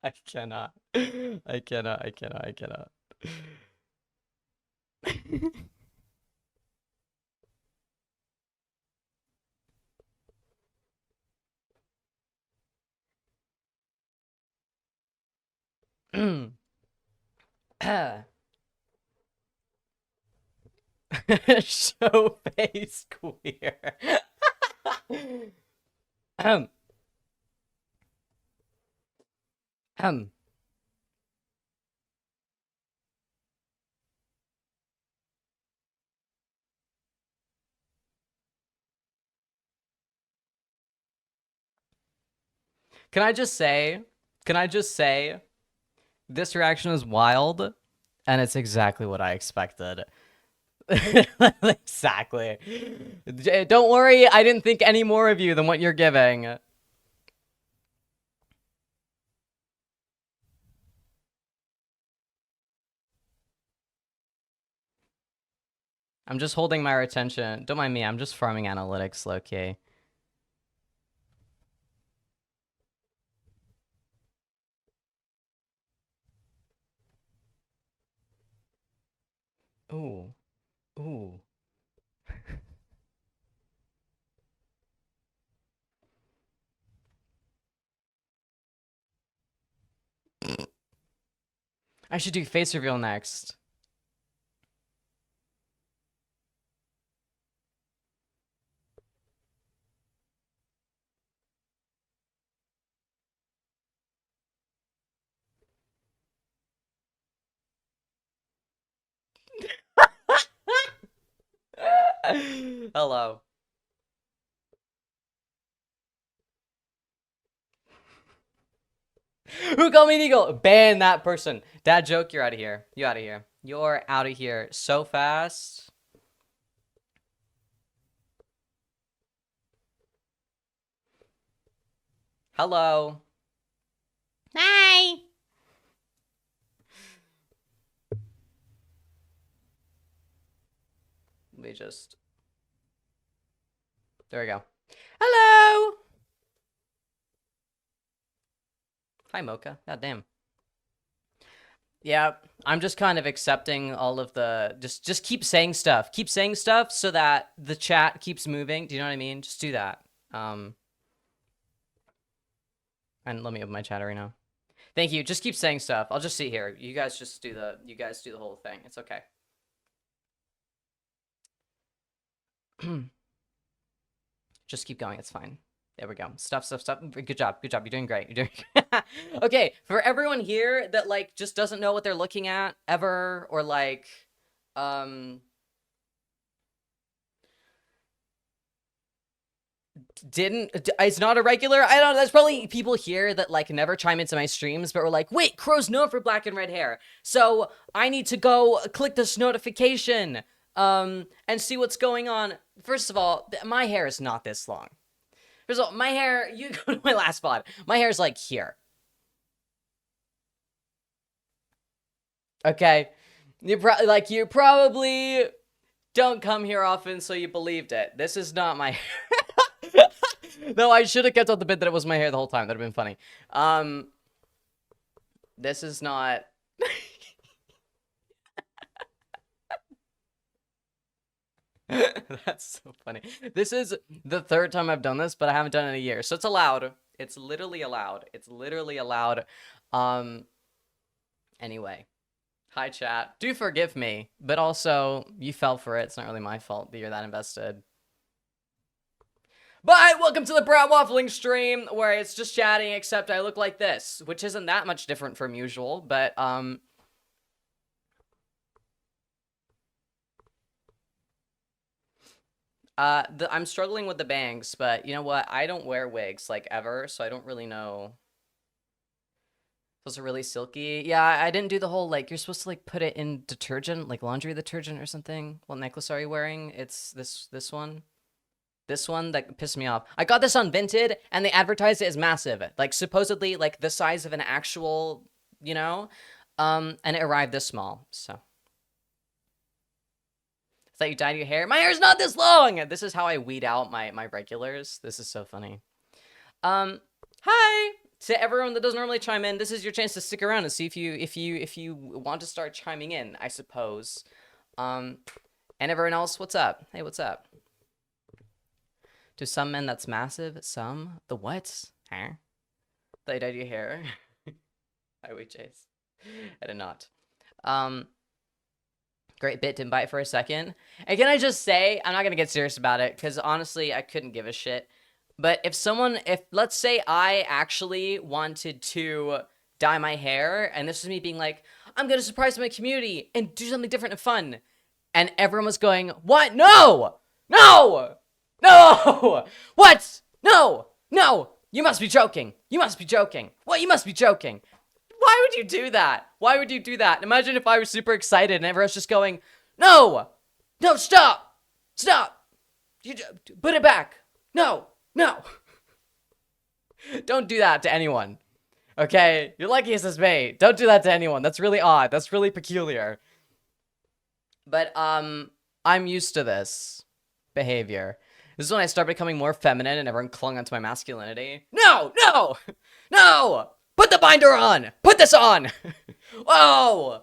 I cannot. I cannot. I cannot. I cannot. Show face queer. Ahem. Ahem. Can I just say, can I just say, this reaction is wild, and it's exactly what I expected. Exactly. Don't worry, I didn't think any more of you than what you're giving. I'm just holding my retention. Don't mind me, I'm just farming analytics low-key. Ooh. Ooh. I should do face reveal next. Hello. Who called me an eagle? Ban that person. Dad joke, you're out of here. You out of here. You're out of here so fast. Hello. Hi. Let me just... There we go. Hello. Hi, Mocha. God damn. Yeah, I'm just kind of accepting all of the... Just keep saying stuff. Keep saying stuff so that the chat keeps moving. Do you know what I mean? Just do that. And let me open my chat right now. Thank you. Just keep saying stuff. I'll just sit here. You guys just do the... You guys do the whole thing. It's okay. Just keep going. It's fine. There we go. Stuff. Good job. Good job. You're doing great. You're doing... Okay, for everyone here that, like, just doesn't know what they're looking at ever, or, like, it's not a regular, I don't know, there's probably people here that, like, never chime into my streams, but were like, wait, Crow's known for black and red hair, so I need to go click this notification, and see what's going on. First of all, my hair is not this long. First of all, my hair, you go to my last VOD, my hair's like here. Okay? You probably don't come here often, so you believed it. This is not my hair. No, I should have kept up the bit that it was my hair the whole time. That'd have been funny. This is not... That's so funny. This is the third time I've done this, but I haven't done it in a year. So it's allowed. It's literally allowed. It's literally allowed. Anyway. Hi, chat. Do forgive me, but also, you fell for it. It's not really my fault that you're that invested. But welcome to the Brat Waffling stream, where it's just chatting, except I look like this, which isn't that much different from usual, but, I'm struggling with the bangs, but you know what? I don't wear wigs, like, ever, so I don't really know. Those are really silky. Yeah, I didn't do the whole, like, you're supposed to, like, put it in detergent, like laundry detergent or something. What necklace are you wearing? It's this one. This one that pissed me off. I got this on Vinted, and they advertised it as massive. Like, supposedly, like, the size of an actual, you know? And it arrived this small, so. I thought you dyed your hair. My hair's not this long! This is how I weed out my regulars. This is so funny. Hi! to everyone that doesn't normally chime in, this is your chance to stick around and see if you want to start chiming in, I suppose. And everyone else, what's up? Hey, what's up? To some men, that's massive. Some? The what? Huh? They dyed your hair. Highway chase. I did not. Great bit, didn't bite for a second. And can I just say, I'm not gonna get serious about it, because honestly, I couldn't give a shit. But if let's say I actually wanted to dye my hair, and this is me being like, I'm gonna surprise my community and do something different and fun, and everyone was going, what? No! No! No! What? No! No! You must be joking. You must be joking. What? You must be joking. Why would you do that? Why would you do that? Imagine if I was super excited and everyone's just going, no! No, stop! Stop! You put it back. No! No! Don't do that to anyone. Okay? You're lucky it's just me. Don't do that to anyone. That's really odd. That's really peculiar. But, I'm used to this behavior. This is when I started becoming more feminine and everyone clung onto my masculinity. No! No! No! Put the binder on! Put this on! Whoa!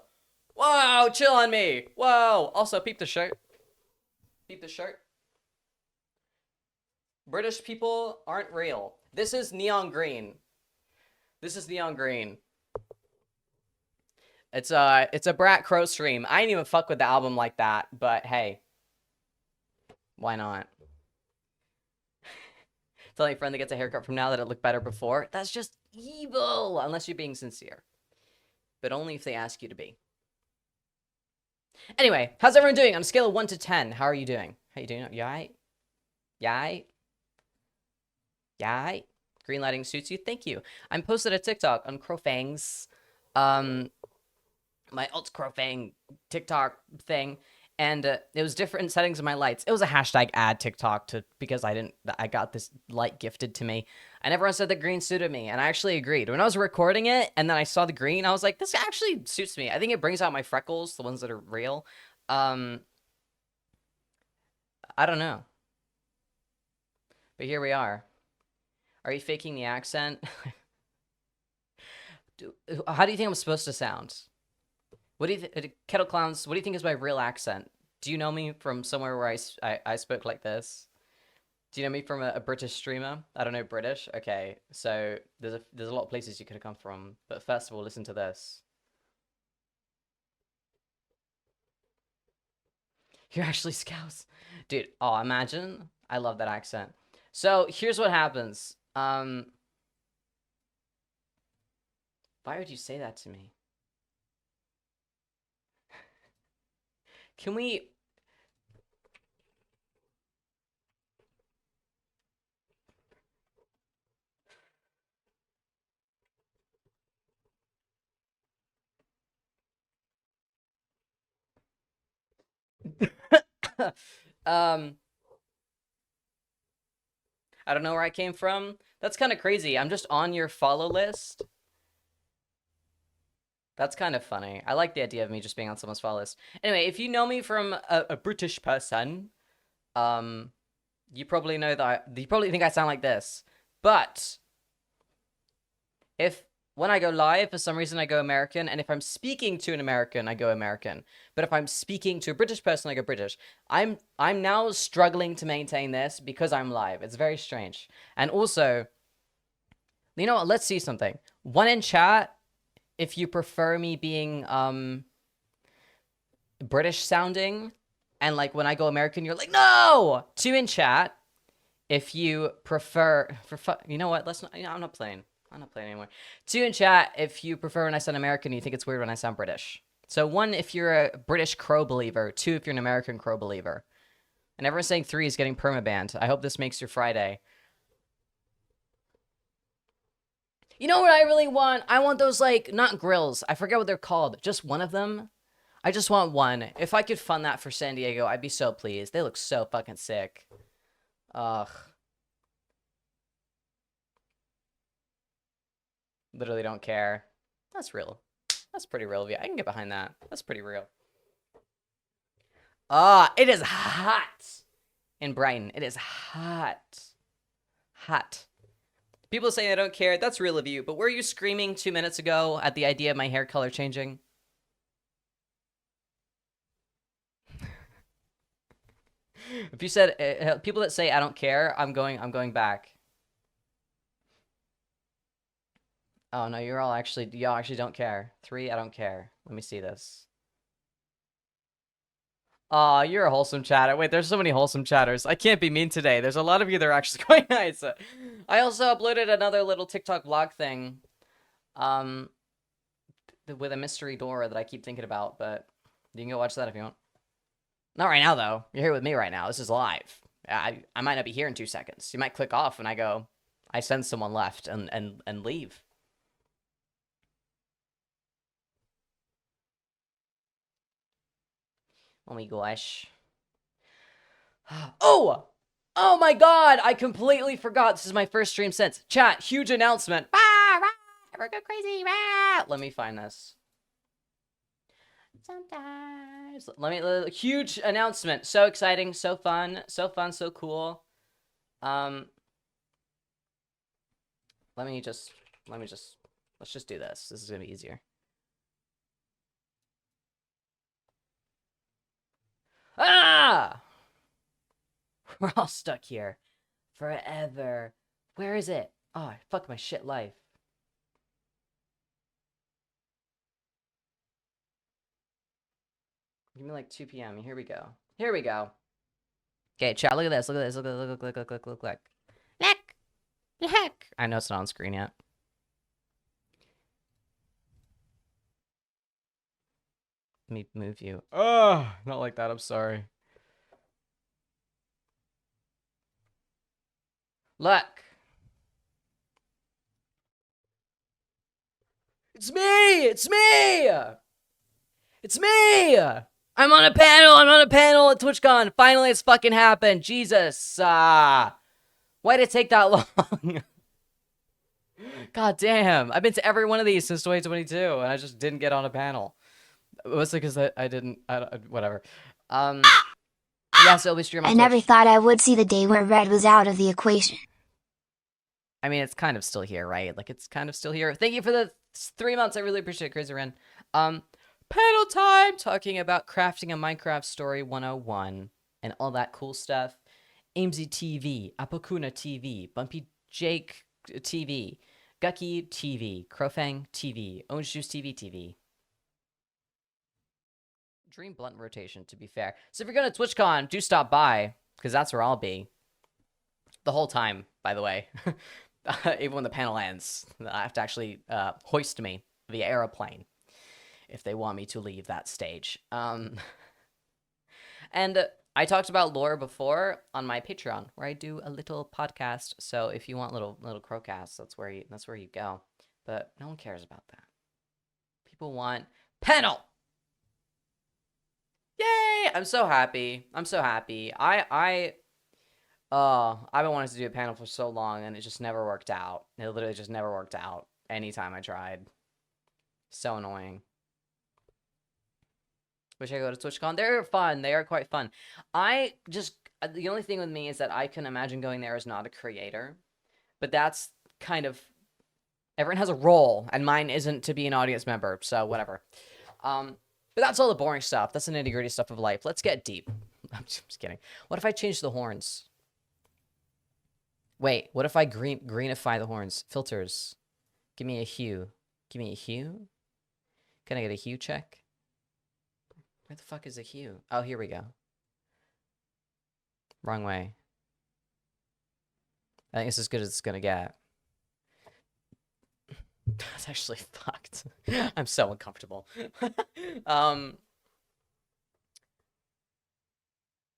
Whoa! Chill on me! Whoa! Also, peep the shirt. Peep the shirt. British people aren't real. This is neon green. This is neon green. It's a Brat Crow stream. I didn't even fuck with the album like that, but hey. Why not? Tell my friend that gets a haircut from now that it looked better before. That's just evil, unless you're being sincere. But only if they ask you to be. Anyway, how's everyone doing? On a scale of 1 to 10, how are you doing? How you doing? You alright? Yai? Yai? Green lighting suits you? Thank you. I'm posted a TikTok on Crowfang's, my alt Crowfang TikTok thing. And it was different settings of my lights. It was a hashtag ad TikTok because I got this light gifted to me. And everyone said the green suited me. And I actually agreed. When I was recording it and then I saw the green, I was like, this actually suits me. I think it brings out my freckles, the ones that are real. I don't know. But here we are. Are you faking the accent? How do you think I'm supposed to sound? What do you think, Kettle Clowns, what do you think is my real accent? Do you know me from somewhere where I spoke like this? Do you know me from a British streamer? I don't know British. Okay, so there's a lot of places you could have come from. But first of all, listen to this. You're actually Scouse. Dude, oh, imagine. I love that accent. So here's what happens. Why would you say that to me? Can we... I don't know where I came from. That's kind of crazy. I'm just on your follow list. That's kind of funny. I like the idea of me just being on someone's follow list. Anyway, if you know me from a British person, you probably know that you probably think I sound like this. But when I go live, for some reason I go American, and if I'm speaking to an American, I go American. But if I'm speaking to a British person, I go British. I'm now struggling to maintain this because I'm live. It's very strange. And also, you know what? Let's see something. One in chat, if you prefer me being British sounding, and like when I go American, you're like, no! 2 in chat, if you prefer, you know what? Let's not, I'm not playing. I'm not playing anymore. 2 in chat, if you prefer when I sound American, you think it's weird when I sound British. So 1 if you're a British Crow believer, 2 if you're an American Crow believer. And everyone's saying 3 is getting permabanned. I hope this makes your Friday. You know what I really want? I want those, like, not grills. I forget what they're called. Just one of them. I just want one. If I could fund that for San Diego, I'd be so pleased. They look so fucking sick. Ugh. Literally don't care. That's real. That's pretty real of you. I can get behind that. That's pretty real. Ah, it is hot in Brighton. It is hot. Hot. People saying I don't care. That's real of you. But were you screaming 2 minutes ago at the idea of my hair color changing? If you said people that say I don't care, I'm going back. Oh no, y'all actually don't care. 3, I don't care. Let me see this. Aw, you're a wholesome chatter. Wait, there's so many wholesome chatters. I can't be mean today. There's a lot of you that are actually quite nice. I also uploaded another little TikTok vlog thing, um, with a mystery door that I keep thinking about, but you can go watch that if you want. Not right now, though. You're here with me right now. This is live. I might not be here in 2 seconds. You might click off and I send someone left and leave. Oh my gosh. Oh! Oh my god! I completely forgot. This is my first stream since. Chat, huge announcement. Rah, rah, we're go crazy. Rah. Let me find this. Sometimes. Huge announcement. So exciting, so fun, so cool. Let's just do this. This is gonna be easier. Ah! We're all stuck here. Forever. Where is it? Oh, fuck my shit life. Give me like 2 p.m. Here we go. Here we go. Okay, chat, look at this. Look at this. Look. Look. I know it's not on screen yet. Let me move you. Oh, not like that. I'm sorry. Look. It's me! It's me! It's me! I'm on a panel at TwitchCon. Finally, it's fucking happened. Jesus. Why did it take that long? God damn. I've been to every one of these since 2022, and I just didn't get on a panel. Mostly because I didn't, whatever. Yeah, so we stream on I Twitch. never thought I would see the day where red was out of the equation. I mean, it's kind of still here, right? Like, it's kind of still here. Thank you for the 3 months. I really appreciate it, Crazy Ren. Panel time! Talking about crafting a Minecraft story 101 and all that cool stuff. Aimsy TV, Apokuna TV, Bumpy Jake TV, Gucky TV, Crowfang TV, Orange Juice TV. Dream blunt rotation, to be fair. So if you're going to TwitchCon, do stop by, because that's where I'll be. The whole time, by the way. Even when the panel ends, I have to actually hoist me via aeroplane if they want me to leave that stage. And I talked about lore before on my Patreon, where I do a little podcast. So if you want little crowcasts, that's where you go. But no one cares about that. People want panel. Yay! I'm so happy. I've been wanting to do a panel for so long, and it just never worked out. It literally just never worked out anytime I tried. So annoying. Wish I could go to TwitchCon. They're fun. They are quite fun. The only thing with me is that I can imagine going there as not a creator. But that's kind of... Everyone has a role, and mine isn't to be an audience member, so whatever. But that's all the boring stuff. That's the nitty-gritty stuff of life. Let's get deep. I'm just kidding. What if I change the horns? Wait, what if I greenify the horns? Filters. Give me a hue. Give me a hue? Can I get a hue check? Where the fuck is a hue? Oh, here we go. Wrong way. I think it's as good as it's gonna get. That's actually fucked. I'm so uncomfortable.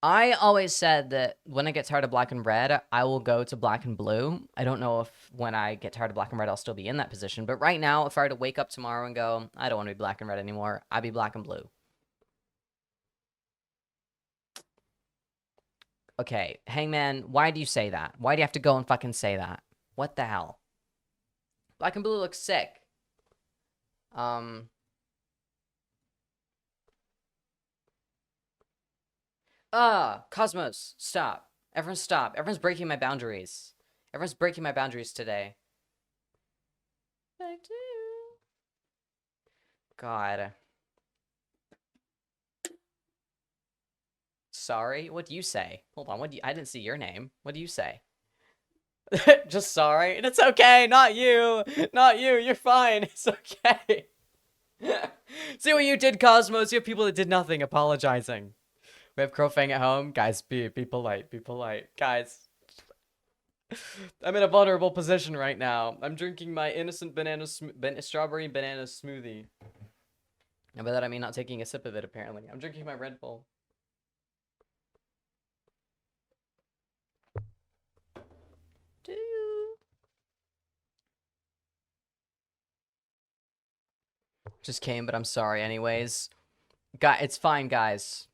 I always said that when I get tired of black and red, I will go to black and blue. I don't know if when I get tired of black and red, I'll still be in that position. But right now, if I were to wake up tomorrow and go, I don't want to be black and red anymore, I'd be black and blue. Okay, Hangman, why do you say that? Why do you have to go and fucking say that? What the hell? Black and blue looks sick. Cosmos, stop. Everyone stop. Everyone's breaking my boundaries. Everyone's breaking my boundaries today. Back to you. God. Sorry? What do you say? Hold on, I didn't see your name. What do you say? Just sorry. And it's okay, not you. Not you, you're fine. It's okay. See what you did, Cosmos? You have people that did nothing apologizing. We have Crowfang at home. Guys, be polite. Be polite. Guys. I'm in a vulnerable position right now. I'm drinking my innocent strawberry banana smoothie. And by that I mean not taking a sip of it, apparently. I'm drinking my Red Bull. Just came, but I'm sorry anyways. It's fine, guys.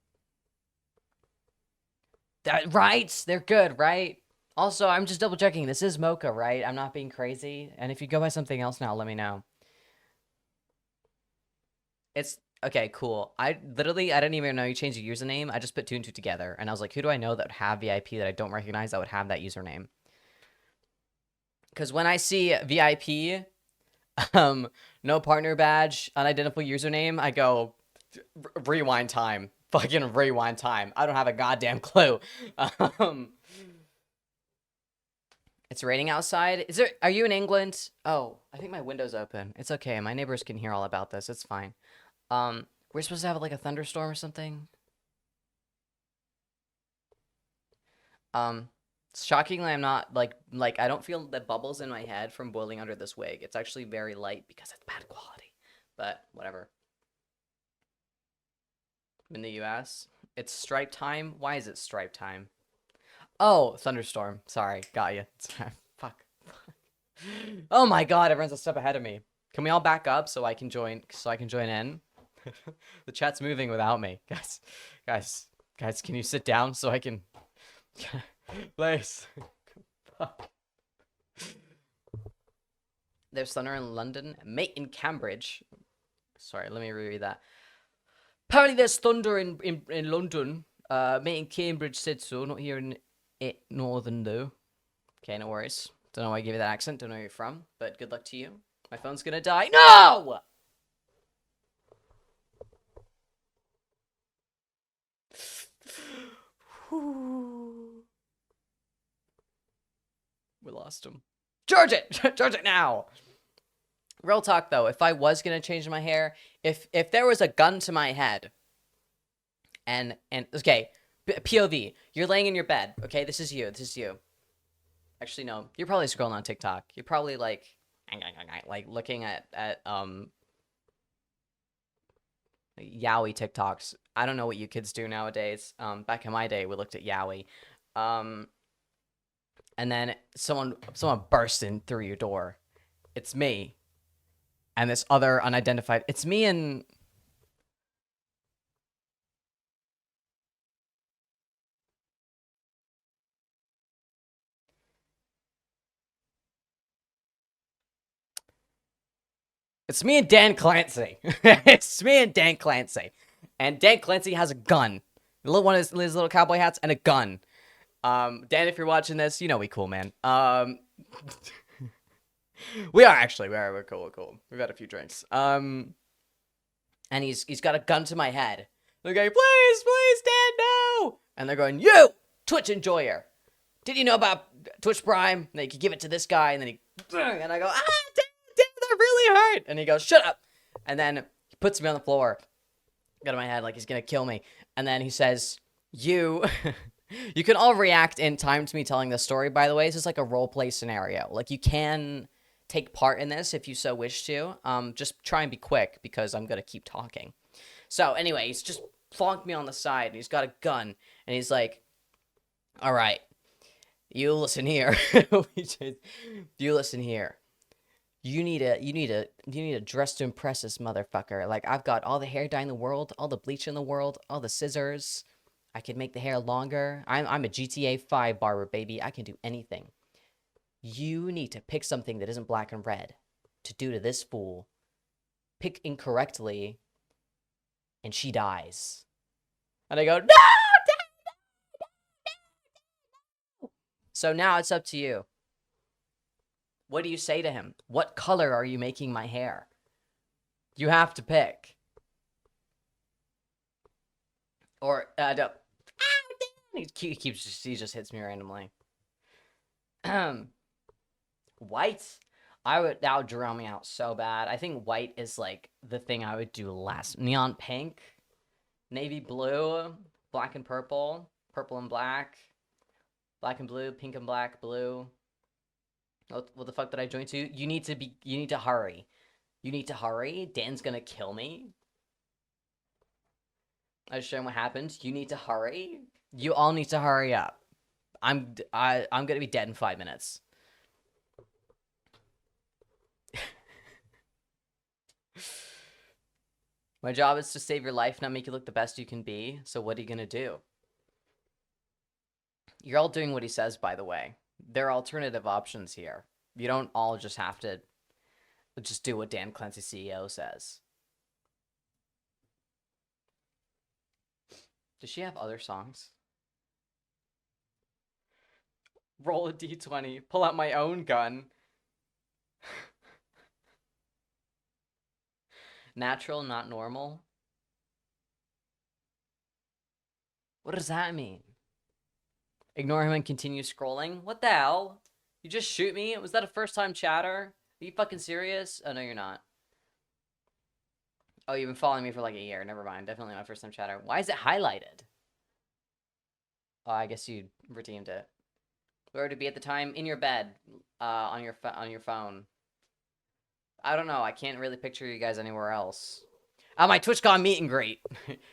Right? They're good, right? Also, I'm just double checking. This is Mocha, right? I'm not being crazy. And if you go by something else now, let me know. It's okay, cool. I didn't even know you changed your username. I just put two and two together. And I was like, who do I know that would have VIP that I don't recognize that would have that username? Because when I see VIP, no partner badge, unidentifiable username, I go, rewind time. Fucking rewind time. I don't have a goddamn clue. It's raining outside. Are you in England? Oh, I think my window's open. It's okay. My neighbors can hear all about this. It's fine. We're supposed to have like a thunderstorm or something. Shockingly, I'm not like I don't feel the bubbles in my head from boiling under this wig. It's actually very light because it's bad quality. But whatever. In the US, it's stripe time. Why is it stripe time? Oh, thunderstorm. Sorry, got you. Fuck. Oh my god, everyone's a step ahead of me. Can we all back up so I can join in? The chat's moving without me. Guys, can you sit down so I can Please. There's thunder in London, mate in Cambridge. Sorry, let me reread that. Apparently there's thunder in London. Mate in Cambridge said so, not here in Northern though. Okay, no worries. Don't know why I gave you that accent, don't know where you're from, but good luck to you. My phone's gonna die. No! We lost him. Charge it! Charge it now! Real talk though, if I was gonna change my hair, if there was a gun to my head, and okay, POV, you're laying in your bed, okay? This is you. Actually, no, you're probably scrolling on TikTok. You're probably like looking at yaoi TikToks. I don't know what you kids do nowadays. Back in my day, we looked at yaoi. And then someone bursts in through your door. It's me. And this other unidentified. It's me and. It's me and Dan Clancy. It's me and Dan Clancy. And Dan Clancy has a gun. One of his little cowboy hats and a gun. Dan, if you're watching this, you know we cool, man. We are actually. We're cool. We're cool. We've had a few drinks. And he's got a gun to my head. They're going, please, Dan, no! And they're going, you, Twitch enjoyer. Did you know about Twitch Prime? And they could give it to this guy, and then and I go, damn, that really hurt. And he goes, shut up. And then he puts me on the floor. Got in my head like he's gonna kill me. And then he says, you can all react in time to me telling this story, by the way. This is like a role play scenario. Like, you can take part in this if you so wish to. Just try and be quick because I'm gonna keep talking. So anyway, he's just plonked me on the side and he's got a gun and he's like, all right, you listen here. You listen here. You need a dress to impress this motherfucker. Like, I've got all the hair dye in the world, all the bleach in the world, all the scissors. I can make the hair longer. I'm a GTA 5 barber, baby. I can do anything. You need to pick something that isn't black and red to do to this fool. Pick incorrectly, and she dies. And I go, no! So now it's up to you. What do you say to him? What color are you making my hair? You have to pick. Or, no. He just hits me randomly. White, that would drown me out so bad. I think white is like the thing I would do last. Neon pink, navy blue, black and purple, purple and black and blue, pink and black, blue. What the fuck did I join to? You need to hurry. You need to hurry. Dan's gonna kill me. I was showing what happened. You need to hurry. You all need to hurry up. I'm gonna be dead in 5 minutes. My job is to save your life, not make you look the best you can be. So what are you gonna do? You're all doing what he says, by the way. There are alternative options here. You don't all just have to just do what Dan Clancy CEO says. Does she have other songs? Roll a d20. Pull out my own gun. Natural, not normal. What does that mean? Ignore him and continue scrolling? What the hell? You just shoot me? Was that a first-time chatter? Are you fucking serious? Oh, no, you're not. Oh, you've been following me for like a year. Never mind. Definitely my first-time chatter. Why is it highlighted? Oh, I guess you redeemed it. Where to be at the time? In your bed. On your phone. I don't know. I can't really picture you guys anywhere else. My TwitchCon meet and greet.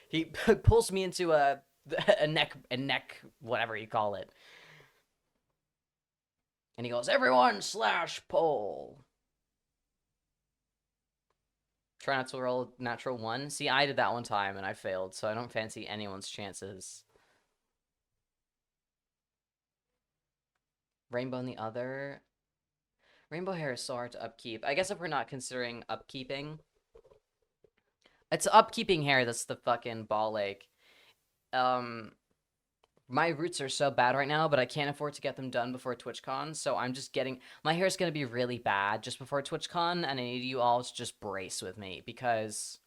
He pulls me into a neck, whatever you call it. And he goes, everyone / poll. Try not to roll natural 1. See, I did that one time and I failed, so I don't fancy anyone's chances. Rainbow in the other. Rainbow hair is so hard to upkeep. I guess if we're not considering upkeeping. It's upkeeping hair that's the fucking ball ache. My roots are so bad right now, but I can't afford to get them done before TwitchCon, so I'm just getting... My hair's gonna be really bad just before TwitchCon, and I need you all to just brace with me, because...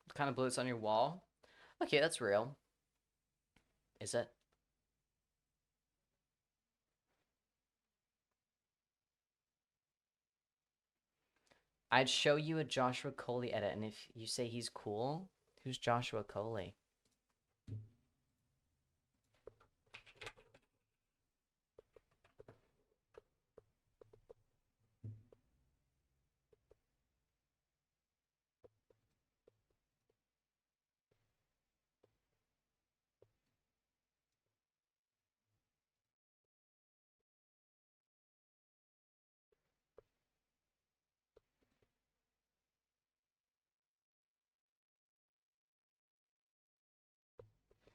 What kind of blue is on your wall? Okay, that's real. Is it? I'd show you a Joshua Coley edit, and if you say he's cool, who's Joshua Coley?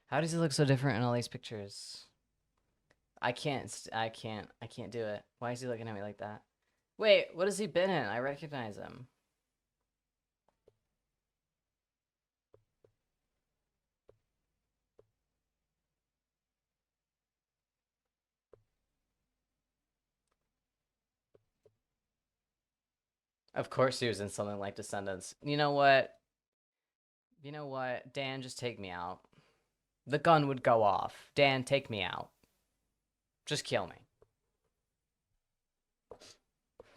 How does he look so different in all these pictures? I can't do it. Why is he looking at me like that? Wait, what has he been in? I recognize him. Of course he was in something like Descendants. You know what? You know what? Dan, just take me out. The gun would go off. Dan, take me out. Just kill me.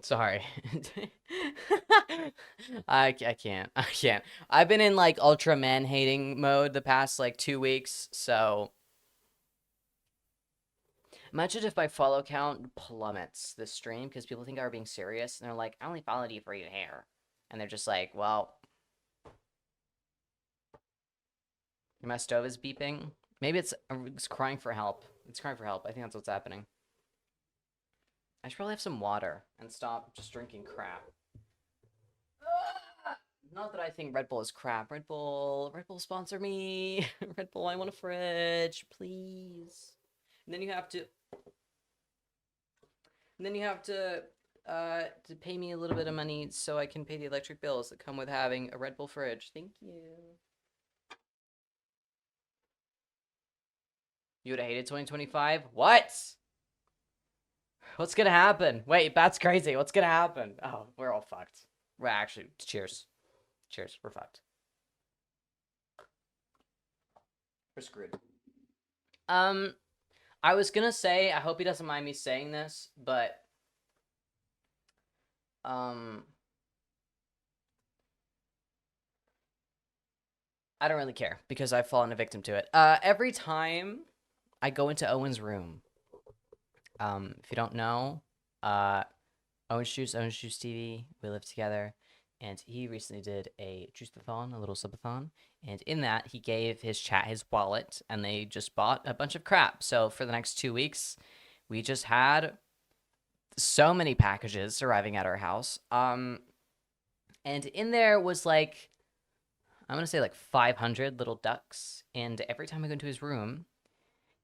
Sorry. I can't. I can't. I've been in like ultra man hating mode the past like 2 weeks, so imagine if my follow count plummets this stream because people think I were being serious and they're like, I only followed you for your hair. And they're just like, well, my stove is beeping. Maybe it's crying for help. It's crying for help. I think that's what's happening. I should probably have some water and stop just drinking crap. Not that I think Red Bull is crap. Red Bull sponsor me. Red Bull, I want a fridge, please. And then you have to pay me a little bit of money so I can pay the electric bills that come with having a Red Bull fridge. Thank you. You would have hated 2025? What? What's gonna happen? Wait, that's crazy. What's gonna happen? Oh, we're all fucked. We're actually, cheers. Cheers, we're fucked. We're screwed. I was gonna say, I hope he doesn't mind me saying this, but, I don't really care because I've fallen a victim to it. Every time I go into Owen's room, if you don't know, Owen Juice TV, we live together, and he recently did a juice-a-thon, a little subathon, and in that, he gave his chat his wallet, and they just bought a bunch of crap. So for the next 2 weeks, we just had so many packages arriving at our house, and in there was like, I'm gonna say like 500 little ducks, and every time I go into his room,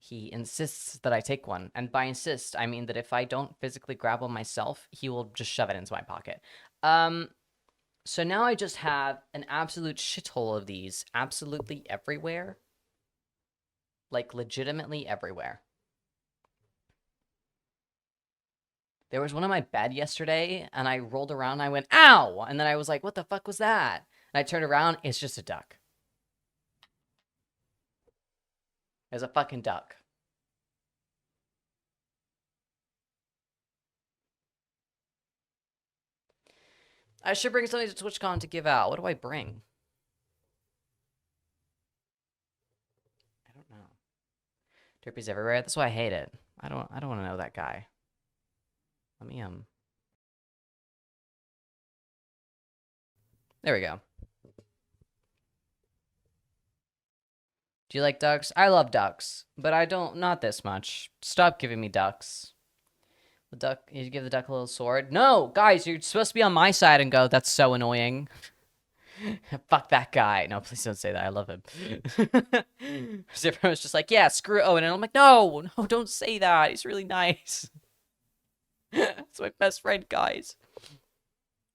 he insists that I take one. And by insist, I mean that if I don't physically grab one myself, he will just shove it into my pocket. So now I just have an absolute shithole of these absolutely everywhere. Like, legitimately everywhere. There was one on my bed yesterday, and I rolled around and I went, ow! And then I was like, what the fuck was that? And I turned around, it's just a duck. There's a fucking duck. I should bring something to TwitchCon to give out. What do I bring? I don't know. Derpy's everywhere. That's why I hate it. I don't want to know that guy. Let me There we go. Do you like ducks? I love ducks, but I don't, not this much. Stop giving me ducks. The duck, you give the duck a little sword? No, guys, you're supposed to be on my side and go, that's so annoying. Fuck that guy. No, please don't say that. I love him. Because everyone's just like, yeah, screw Owen. And I'm like, no, don't say that. He's really nice. That's my best friend, guys.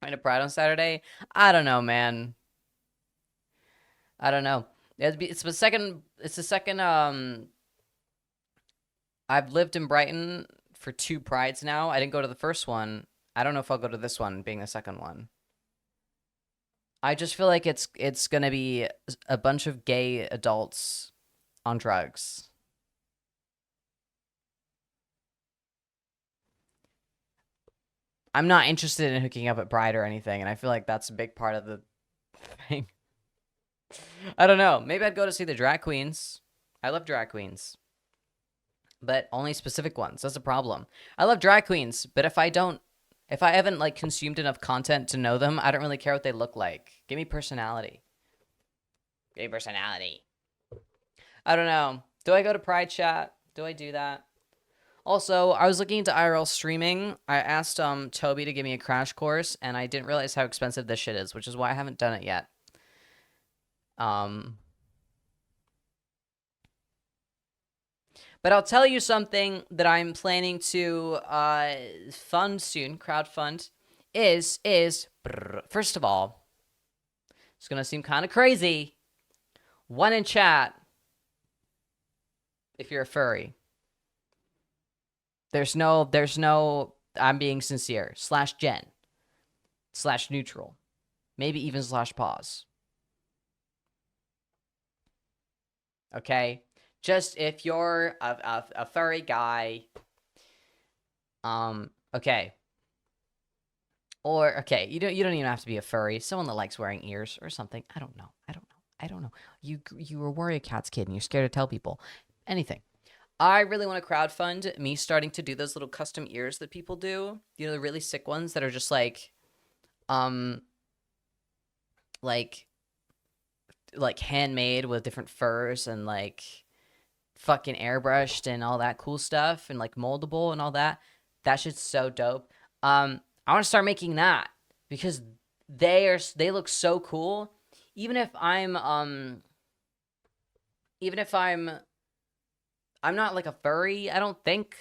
Going to Pride on Saturday? I don't know, man. I don't know. It's the second, I've lived in Brighton for 2 Prides now. I didn't go to the first one. I don't know if I'll go to this one, being the second one. I just feel like it's gonna be a bunch of gay adults on drugs. I'm not interested in hooking up at Pride or anything, and I feel like that's a big part of the thing. I don't know. Maybe I'd go to see the drag queens. I love drag queens. But only specific ones. That's a problem. I love drag queens, but if I haven't like consumed enough content to know them, I don't really care what they look like. Give me personality. Give me personality. I don't know. Do I go to Pride Chat? Do I do that? Also, I was looking into IRL streaming. I asked Toby to give me a crash course, and I didn't realize how expensive this shit is, which is why I haven't done it yet. But I'll tell you something that I'm planning to fund soon, crowdfund, first of all, it's going to seem kind of crazy. One in chat, if you're a furry. There's no, I'm being sincere, /Jen, /neutral, maybe even /pause. Okay? Just if you're a furry guy, okay. Or, okay, you don't even have to be a furry. Someone that likes wearing ears or something. I don't know. You were a Warrior Cats kid and you're scared to tell people. Anything. I really want to crowdfund me starting to do those little custom ears that people do. You know, the really sick ones that are just like handmade with different furs and like fucking airbrushed and all that cool stuff and like moldable and all that. That shit's so dope. I want to start making that because they look so cool. Even if I'm not like a furry, I don't think.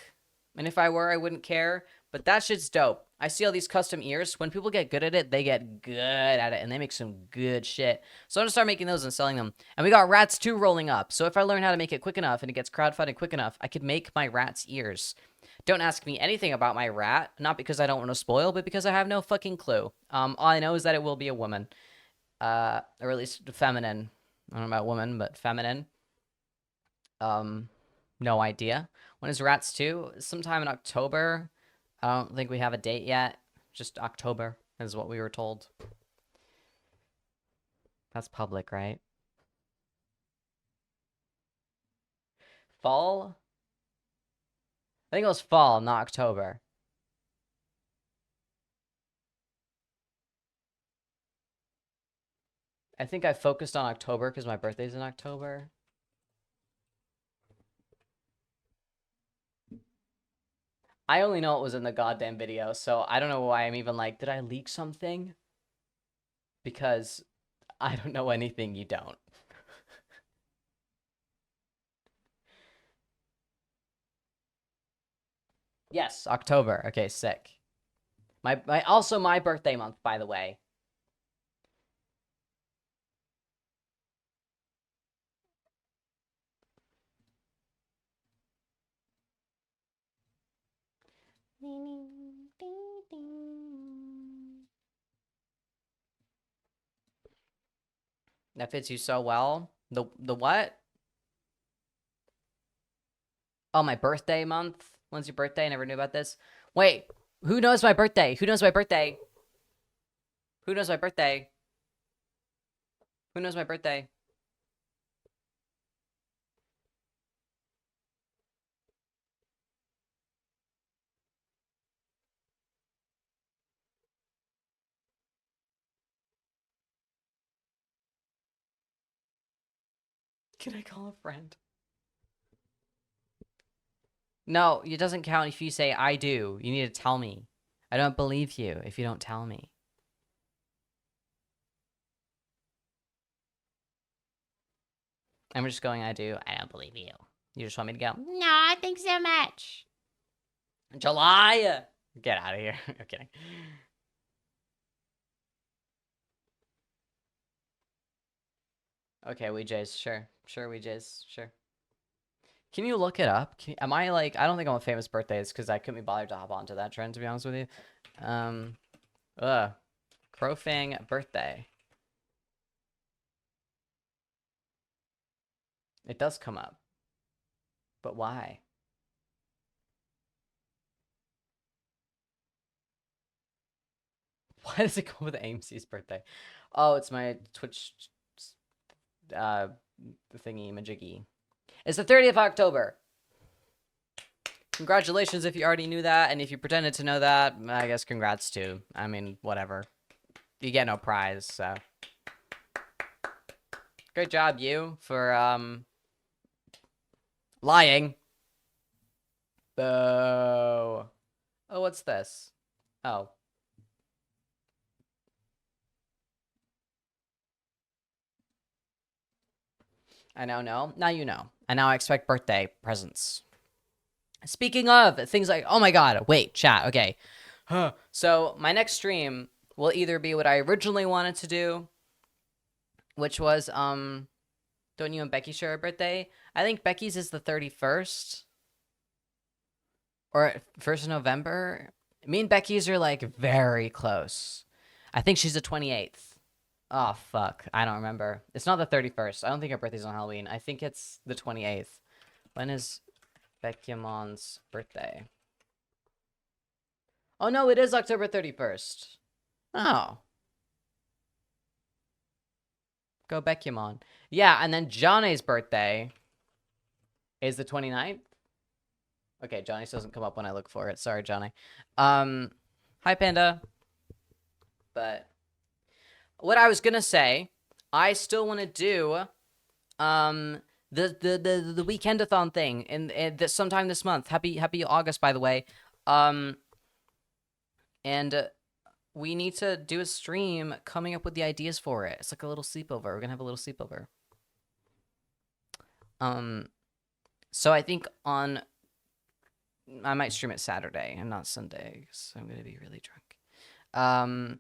And if I were, I wouldn't care. But that shit's dope. I see all these custom ears. When people get good at it, they get good at it, and they make some good shit. So I'm gonna start making those and selling them. And we got Rats 2 rolling up. So if I learn how to make it quick enough and it gets crowdfunded quick enough, I could make my Rats ears. Don't ask me anything about my rat, not because I don't want to spoil, but because I have no fucking clue. All I know is that it will be a woman. Or at least feminine. I don't know about woman, but feminine. No idea. When is Rats 2? Sometime in October. I don't think we have a date yet. Just October is what we were told. That's public, right? Fall? I think it was fall, not October. I think I focused on October because my birthday's in October. I only know it was in the goddamn video, so I don't know why I'm even like, did I leak something? Because I don't know anything you don't. Yes, October. Okay, sick. Also my birthday month, by the way. That fits you so well. The what? Oh, my birthday month? When's your birthday? I never knew about this. Wait, who knows my birthday? Who knows my birthday? Who knows my birthday? Who knows my birthday? Can I call a friend? No, it doesn't count if you say I do. You need to tell me. I don't believe you if you don't tell me. I'm just going, I do. I don't believe you. You just want me to go, no, thanks so much. July! Get out of here. I'm kidding. Okay, WeJays, sure. Sure, WeJays, sure. Can you look it up? Am I like, I don't think I'm a famous birthdays because I couldn't be bothered to hop onto that trend, to be honest with you. Ugh. Crowfang birthday. It does come up. But why? Why does it go with AMC's birthday? Oh, it's my Twitch thingy majiggy. It's the 30th of October. Congratulations if you already knew that, and if you pretended to know that, I guess congrats too. I mean, whatever. You get no prize, so. Great job, you, for, lying. Boo. Oh, what's this? Oh. I now know. Now you know. And now I expect birthday presents. Speaking of things like, oh my god, wait, chat, okay. So my next stream will either be what I originally wanted to do, which was, don't you and Becky share a birthday? I think Becky's is the 31st. Or 1st of November. Me and Becky's are like very close. I think she's the 28th. Oh, fuck. I don't remember. It's not the 31st. I don't think her birthday's on Halloween. I think it's the 28th. When is Beckymon's birthday? Oh, no, it is October 31st. Oh. Go Beckymon. Yeah, and then Johnny's birthday is the 29th. Okay, Johnny's doesn't come up when I look for it. Sorry, Johnny. Hi, Panda. But what I was gonna say, I still want to do the weekendathon thing in sometime this month. Happy August, by the way. And we need to do a stream coming up with the ideas for it. It's like a little sleepover. We're gonna have a little sleepover. So I think on I might stream it Saturday and not Sunday because I'm gonna be really drunk. Um,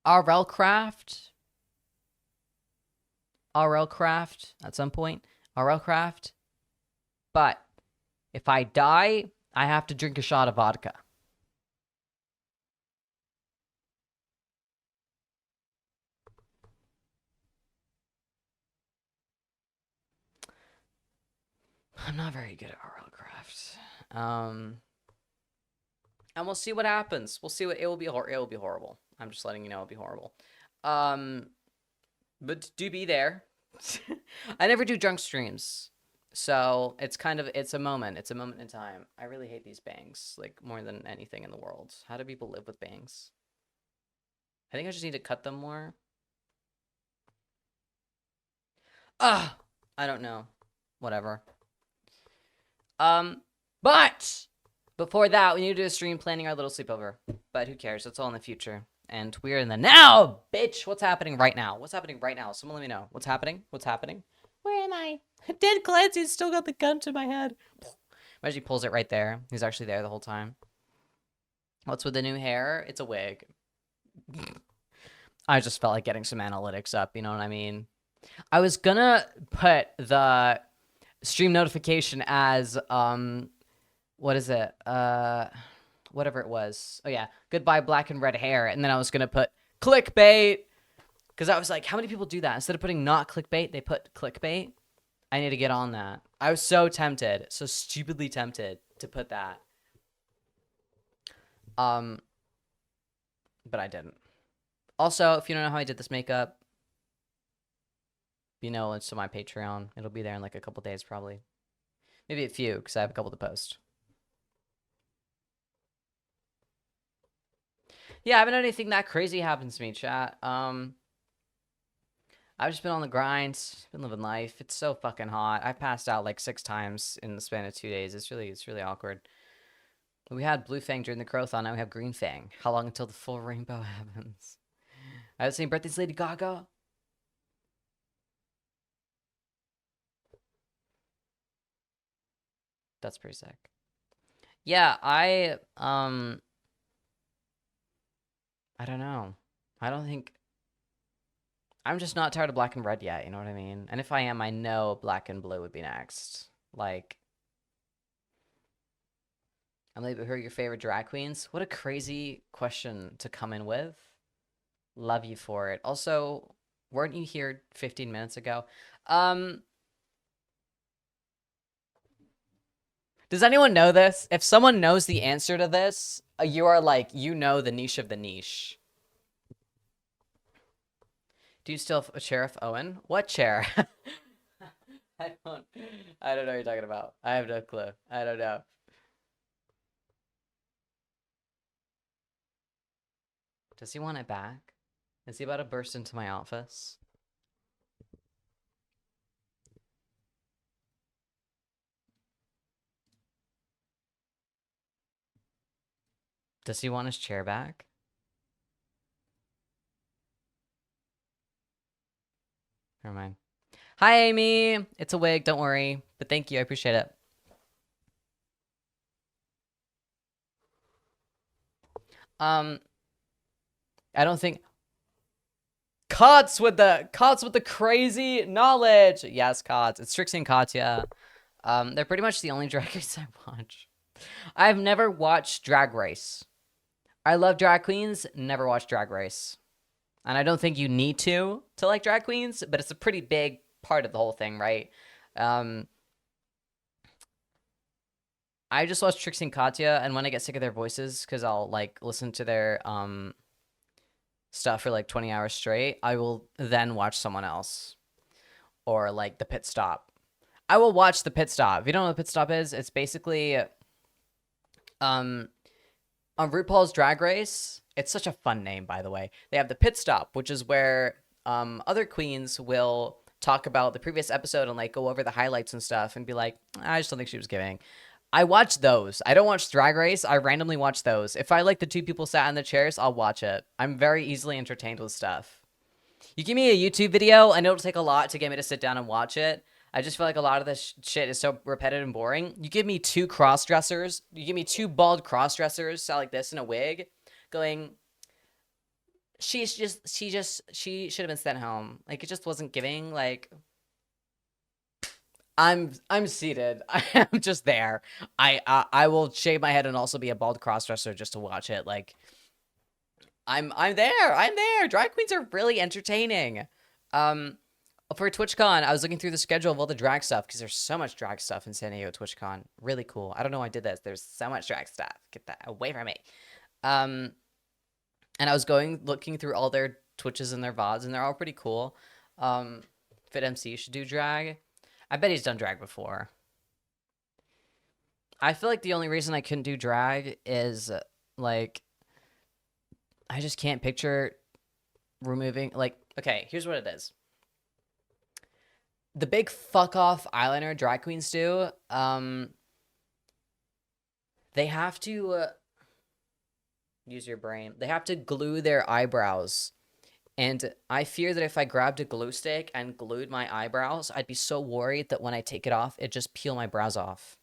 RL Craft at some point. RL Craft. But if I die, I have to drink a shot of vodka. I'm not very good at RL Craft. And we'll see what happens. We'll see what it will be. It will be horrible. I'm just letting you know it'll be horrible. But do be there. I never do drunk streams, so it's a moment. It's a moment in time. I really hate these bangs like more than anything in the world. How do people live with bangs? I think I just need to cut them more. I don't know. Whatever. But before that, we need to do a stream planning our little sleepover. But who cares? That's all in the future. And we're in the now, bitch. What's happening right now? What's happening right now? Someone let me know. What's happening? What's happening? Where am I? Dead Clancy's still got the gun to my head. Imagine he pulls it right there. He's actually there the whole time. What's with the new hair? It's a wig. I just felt like getting some analytics up, you know what I mean? I was gonna put the stream notification as, what is it? Whatever it was. Oh yeah, goodbye black and red hair. And then I was gonna put clickbait. Because I was like, how many people do that? Instead of putting not clickbait, they put clickbait. I need to get on that. I was so tempted, so stupidly tempted to put that. But I didn't. Also, if you don't know how I did this makeup, you know, it's to my Patreon. It'll be there in like a couple days, probably. Maybe a few, because I have a couple to post. Yeah, I haven't had anything that crazy happen to me, chat. I've just been on the grind, been living life. It's so fucking hot. I passed out like 6 times in the span of 2 days. It's really awkward. We had Blue Fang during the Crowthon, now we have Green Fang. How long until the full rainbow happens? I was saying birthday's Lady Gaga. That's pretty sick. Yeah, I don't know. I don't think... I'm just not tired of black and red yet, you know what I mean? And if I am, I know black and blue would be next. Like... I'm like, who are your favorite drag queens? What a crazy question to come in with. Love you for it. Also, weren't you here 15 minutes ago? Does anyone know this? If someone knows the answer to this, you are like, you know the niche of the niche. Do you still have a Sheriff Owen? What chair? I don't know what you're talking about. I have no clue. I don't know. Does he want it back? Is he about to burst into my office? Does he want his chair back? Never mind. Hi, Amy. It's a wig. Don't worry. But thank you. I appreciate it. I don't think... Cots with the crazy knowledge. Yes, Cots. It's Trixie and Katya. They're pretty much the only drag race I watch. I've never watched Drag Race. I love drag queens, never watched Drag Race. And I don't think you need to like drag queens, but it's a pretty big part of the whole thing, right? I just watch Trixie and Katya, and when I get sick of their voices, because I'll like listen to their stuff for like 20 hours straight, I will then watch someone else. Or like the Pit Stop. I will watch the Pit Stop. If you don't know what the Pit Stop is, it's basically on RuPaul's Drag Race. It's such a fun name, by the way. They have the Pit Stop, which is where other queens will talk about the previous episode and like go over the highlights and stuff and be like, I just don't think she was giving. I watch those. I don't watch Drag Race. I randomly watch those. If I like the 2 people sat in the chairs, I'll watch it. I'm very easily entertained with stuff. You give me a YouTube video, I know it'll take a lot to get me to sit down and watch it. I just feel like a lot of this shit is so repetitive and boring. You give me two cross dressers, you give me two bald cross dressers, sound like this in a wig, going, she should have been sent home. Like it just wasn't giving. Like I'm seated. I am just there. I will shave my head and also be a bald crossdresser just to watch it. Like I'm there. I'm there. Drag queens are really entertaining. Um, for TwitchCon, I was looking through the schedule of all the drag stuff because there's so much drag stuff in San Diego TwitchCon. Really cool. I don't know why I did this. There's so much drag stuff. Get that away from me. Um, and I was looking through all their Twitches and their VODs, and they're all pretty cool. Fit MC should do drag. I bet he's done drag before. I feel like the only reason I couldn't do drag is like I just can't picture removing like okay, here's what it is. The big fuck off eyeliner drag queens do, they have to use your brain. They have to glue their eyebrows. And I fear that if I grabbed a glue stick and glued my eyebrows, I'd be so worried that when I take it off, it'd just peel my brows off.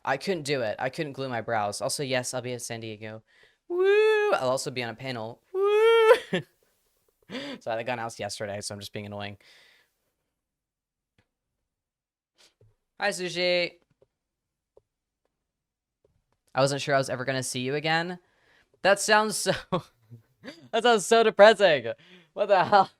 I couldn't do it. I couldn't glue my brows. Also, yes, I'll be at San Diego. Woo! I'll also be on a panel. Woo! So I got announced yesterday, so I'm just being annoying. Hi, Sushi. I wasn't sure I was ever going to see you again. That sounds so... that sounds so depressing. What the hell?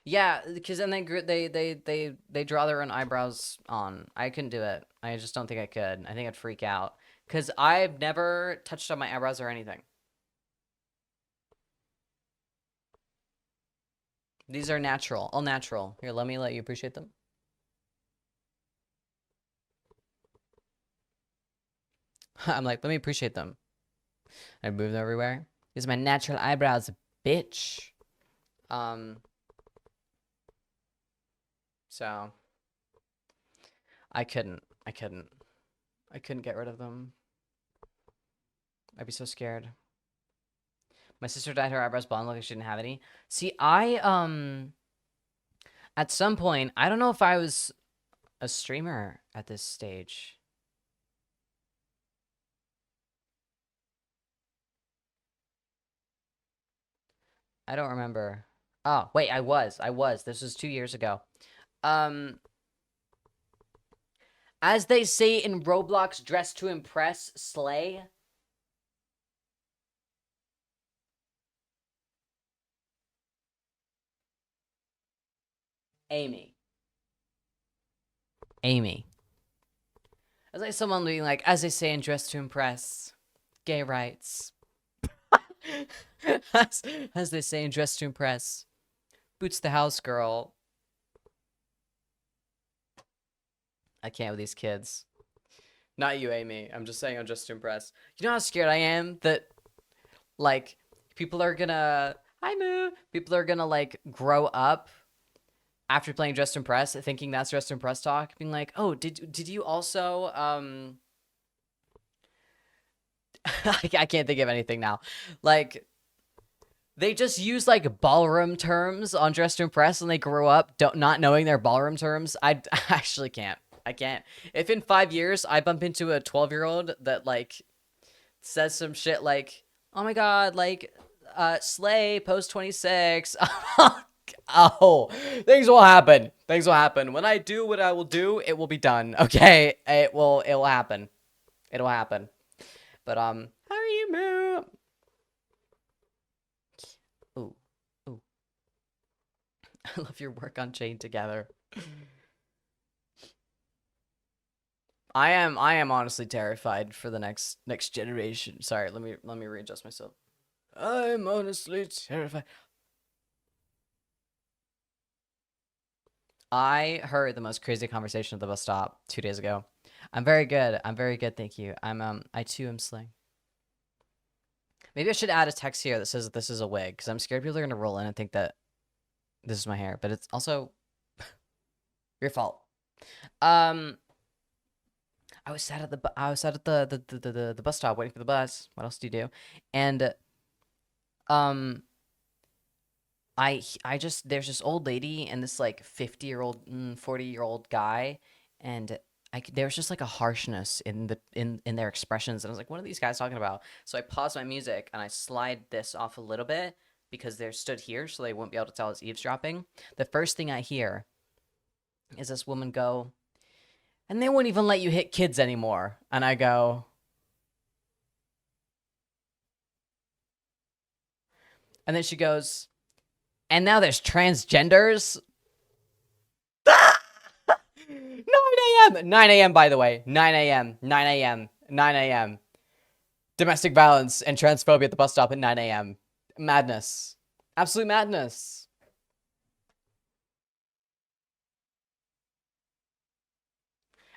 Yeah, because then they draw their own eyebrows on. I couldn't do it. I just don't think I could. I think I'd freak out because I've never touched on my eyebrows or anything. These are natural, all natural. Here, let me let you appreciate them. I'm like, let me appreciate them. I move them everywhere. These are my natural eyebrows, bitch. So I couldn't get rid of them. I'd be so scared. My sister dyed her eyebrows blonde, like she didn't have any. See, at some point, I don't know if I was a streamer at this stage. I don't remember. Oh, wait, I was. This was 2 years ago. As they say in Roblox, dress to impress, slay. Amy. As like someone being like, as they say in dress to impress, gay rights. as they say in dress to impress, boots the house girl. I can't with these kids. Not you, Amy. I'm just saying I'm just to impress. You know how scared I am that, like, people are gonna... Hi, Moo! People are gonna, like, grow up after playing Dress to Impress, thinking that's Dress to Impress talk, being like, oh, did you also, I can't think of anything now. Like, they just use, like, ballroom terms on Dress to Impress and they grow up not knowing their ballroom terms. I actually can't. I can't. If in 5 years I bump into a 12-year-old that, like, says some shit like, oh my god, like, slay, post 26. Oh, things will happen. Things will happen. When I do what I will do, it will be done. Okay? It will happen. It'll happen. But, how are you, Moo? Ooh. Ooh. I love your work on Chain Together. I am honestly terrified for the next generation. Sorry, let me readjust myself. I'm honestly terrified. I heard the most crazy conversation at the bus stop 2 days ago. I'm very good. I'm very good, thank you. I too am slaying. Maybe I should add a text here that says this is a wig, because I'm scared people are gonna roll in and think that this is my hair. But it's also Your fault. Um, I was sat at the bus stop waiting for the bus. What else do you do? And um, I just there's this old lady and this like 50-year-old, 40-year-old guy, and there was just like a harshness in in their expressions, and I was like, what are these guys talking about? So I paused my music and I slide this off a little bit because they're stood here, so they won't be able to tell it's eavesdropping. The first thing I hear is this woman go, and they won't even let you hit kids anymore. And I go, and then she goes, and now there's transgenders. 9 a.m. 9 a.m. by the way. 9 a.m. 9 a.m. 9 a.m. Domestic violence and transphobia at the bus stop at 9 a.m. Madness. Absolute madness.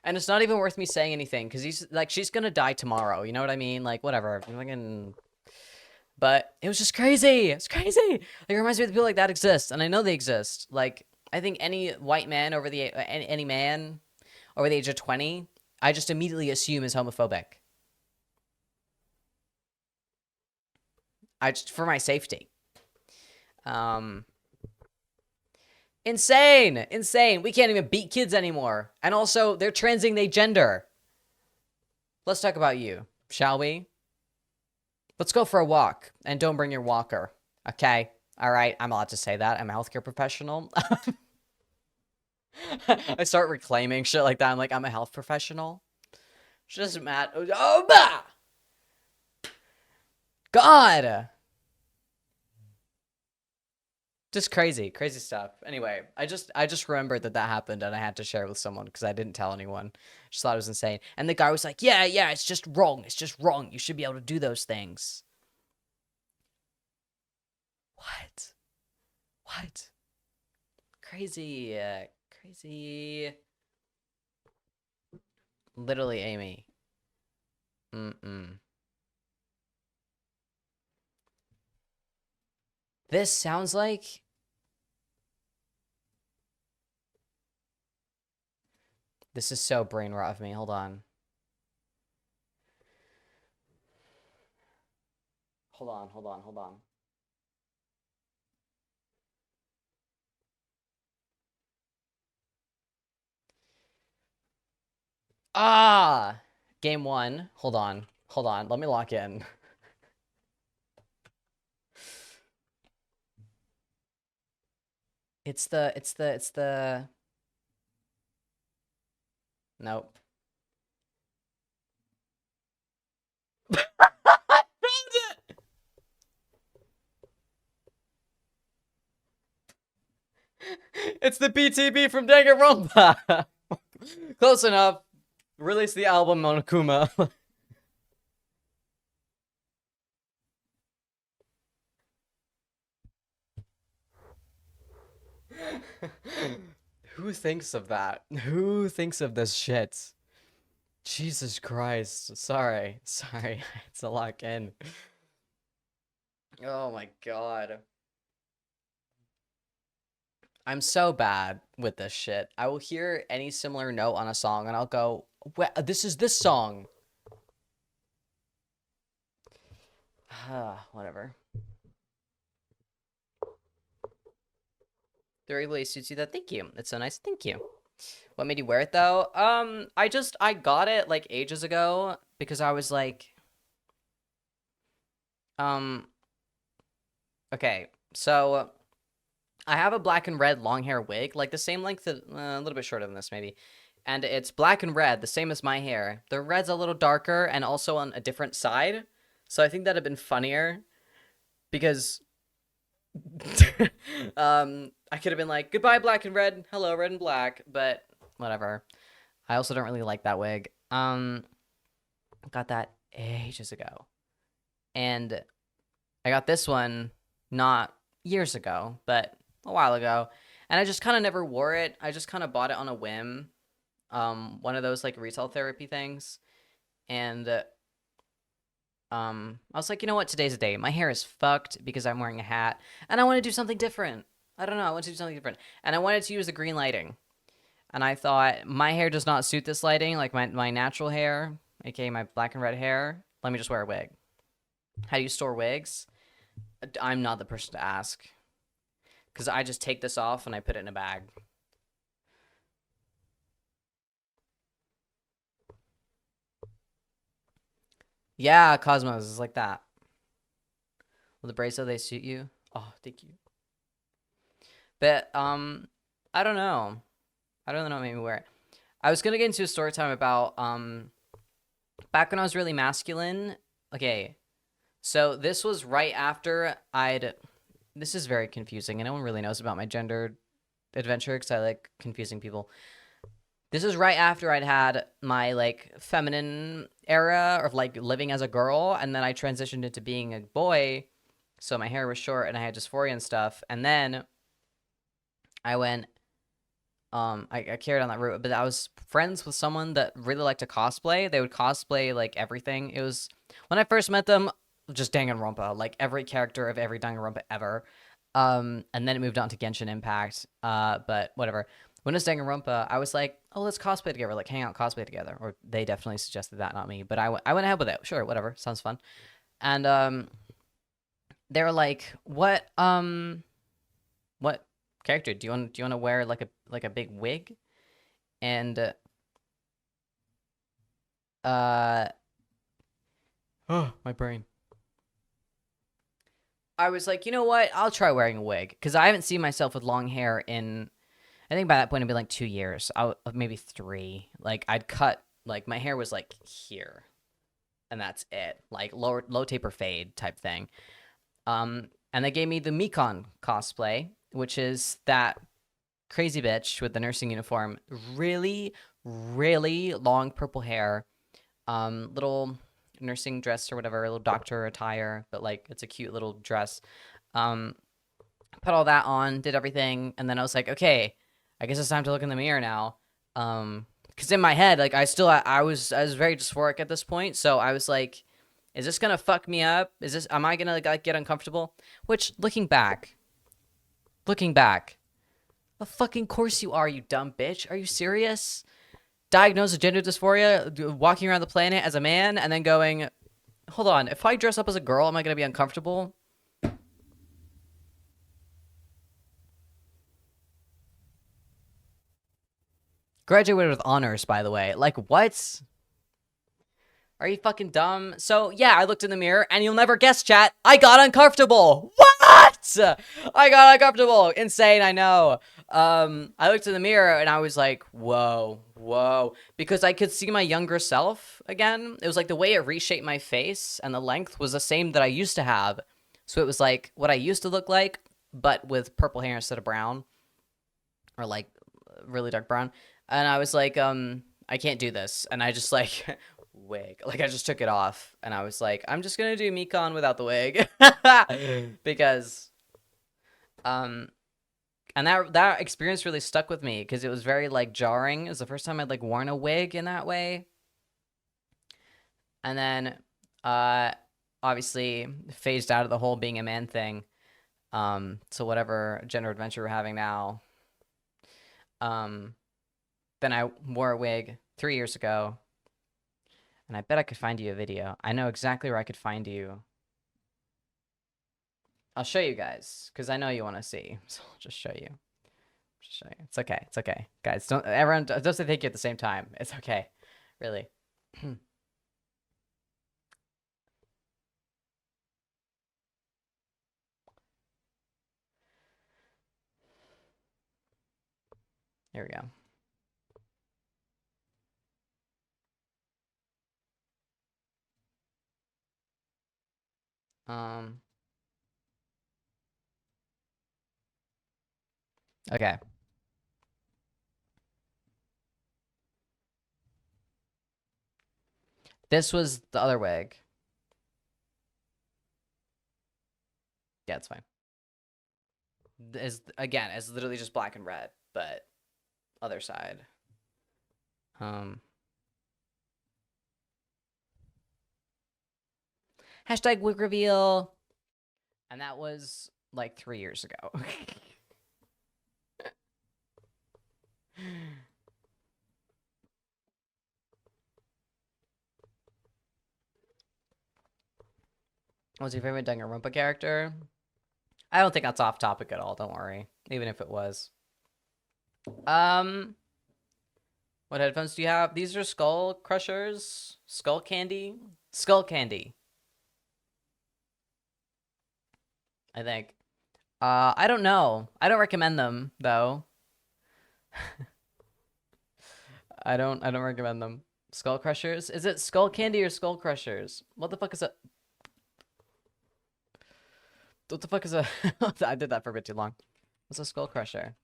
And it's not even worth me saying anything because she's gonna die tomorrow. You know what I mean? Like, whatever. But it was just crazy. It's crazy. Like, it reminds me of the people like that exist, and I know they exist. Like, I think any white man any man over the age of 20, I just immediately assume is homophobic. For my safety. Insane. We can't even beat kids anymore. And also, they're transing their gender. Let's talk about you, shall we? Let's go for a walk, and don't bring your walker, okay? All right, I'm allowed to say that. I'm a healthcare professional. I start reclaiming shit like that. I'm like, I'm a health professional. Just Matt. Oh, bah! God! Just crazy stuff. Anyway, I just remembered that happened, and I had to share it with someone because I didn't tell anyone. Just thought it was insane. And the guy was like, yeah, it's just wrong. It's just wrong. You should be able to do those things. What? Crazy. Crazy. Literally, Amy. This sounds like... This is so brain rot of me. Hold on. Hold on. Ah! Game 1. Hold on. Let me lock in. It's the... Nope. I found it! It's the BTB from Danganronpa. Close enough. Release the album Monokuma. Who thinks of that? Who thinks of this shit? Jesus Christ. Sorry. It's a lock in. Oh my god. I'm so bad with this shit. I will hear any similar note on a song and I'll go, this is this song. Whatever. The regularly suits you that. Thank you. It's so nice. Thank you. What made you wear it though? I got it like ages ago because I was like, okay, so I have a black and red long hair wig, like the same length, a little bit shorter than this maybe. And it's black and red, the same as my hair. The red's a little darker and also on a different side. So I think that'd have been funnier because I could have been like, goodbye black and red, hello red and black, but whatever. I also don't really like that wig. Got that ages ago. And I got this one not years ago, but a while ago. And I just kind of never wore it. I just kind of bought it on a whim. One of those like retail therapy things. And I was like, you know what? Today's the day. My hair is fucked because I'm wearing a hat, and I want to do something different. I don't know. I want to do something different, and I wanted to use the green lighting. and I thought my hair does not suit this lighting, like my natural hair, aka my black and red hair. Let me just wear a wig. How do you store wigs? I'm not the person to ask, because I just take this off and I put it in a bag. Yeah, Cosmos is like that. Will the bracelet they suit you? Oh, thank you. But I don't know. I don't know, maybe wear it. I was gonna get into a story time about back when I was really masculine. Okay, so this was right after I'd. This is very confusing, and no one really knows about my gender adventure because I like confusing people. This is right after I'd had my like feminine era of like living as a girl, and then I transitioned into being a boy. So my hair was short and I had dysphoria and stuff. And then I went, I carried on that route, but I was friends with someone that really liked to cosplay. They would cosplay like everything. It was when I first met them, just Danganronpa, like every character of every Danganronpa ever. And then it moved on to Genshin Impact. But whatever. When it was Danganronpa, I was like, oh, let's cosplay together, like hang out, cosplay together. Or they definitely suggested that, not me. But I went ahead with it. Sure, whatever, sounds fun. And they were like, what character do you want to wear like a big wig? And oh, my brain. I was like, you know what? I'll try wearing a wig because I haven't seen myself with long hair in. I think by that point it'd been like 2 years. Maybe 3. Like I'd cut like my hair was like here, and that's it. Like low taper fade type thing. And they gave me the Mikon cosplay, which is that crazy bitch with the nursing uniform, really, really long purple hair, little nursing dress or whatever, a little doctor attire, but like it's a cute little dress. Put all that on, did everything, and then I was like, okay, I guess it's time to look in the mirror now. Because in my head, like I was very dysphoric at this point, so I was like, is this gonna fuck me up? Am I gonna like get uncomfortable? Which, looking back, of fucking course you are, you dumb bitch. Are you serious? Diagnosed with gender dysphoria, walking around the planet as a man, and then going, hold on, if I dress up as a girl, am I gonna be uncomfortable? Graduated with honors, by the way. Like, what? Are you fucking dumb? So, yeah, I looked in the mirror, and you'll never guess, chat, I got uncomfortable. What? I got uncomfortable. Insane, I know. I looked in the mirror, and I was like, whoa, whoa. Because I could see my younger self again. It was like the way it reshaped my face, and the length was the same that I used to have. So it was like what I used to look like, but with purple hair instead of brown. Or like really dark brown. And I was like, I can't do this. And I just like wig. Like I just took it off and I was like, I'm just gonna do Mikon without the wig. Because and that experience really stuck with me because it was very like jarring. It was the first time I'd like worn a wig in that way. And then obviously phased out of the whole being a man thing. So whatever gender adventure we're having now. Then I wore a wig 3 years ago. And I bet I could find you a video. I know exactly where I could find you. I'll show you guys, because I know you want to see. So I'll just show you. Just show you. It's okay. It's okay. Guys, everyone don't say thank you at the same time. It's okay. Really. Here we go. Okay. This was the other wig. Yeah, it's fine. Again, it's literally just black and red, but other side. Hashtag wig reveal. And that was like 3 years ago. What's your favorite Danganronpa character? I don't think that's off topic at all. Don't worry. Even if it was. Um, what headphones do you have? These are Skull Crushers, Skull Candy, Skull Candy. I think. I don't know. I don't recommend them though. I don't recommend them. Skull Crushers? Is it Skull Candy or Skull Crushers? What the fuck is that? What the fuck is a? I did that for a bit too long. What's a Skull Crusher?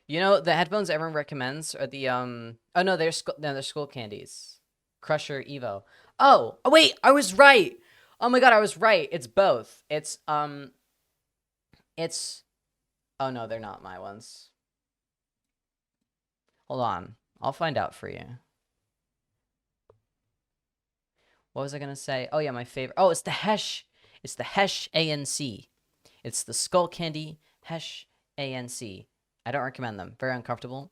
You know, the headphones everyone recommends are the oh no, they're Skull Candies. Crusher Evo. Oh, wait, I was right. Oh my god, I was right. It's both. It's oh no, they're not my ones. Hold on. I'll find out for you. What was I gonna say? Oh yeah, my favorite. Oh, it's the Hesh. It's the Hesh ANC. It's the Skull Candy Hesh ANC. I don't recommend them. Very uncomfortable.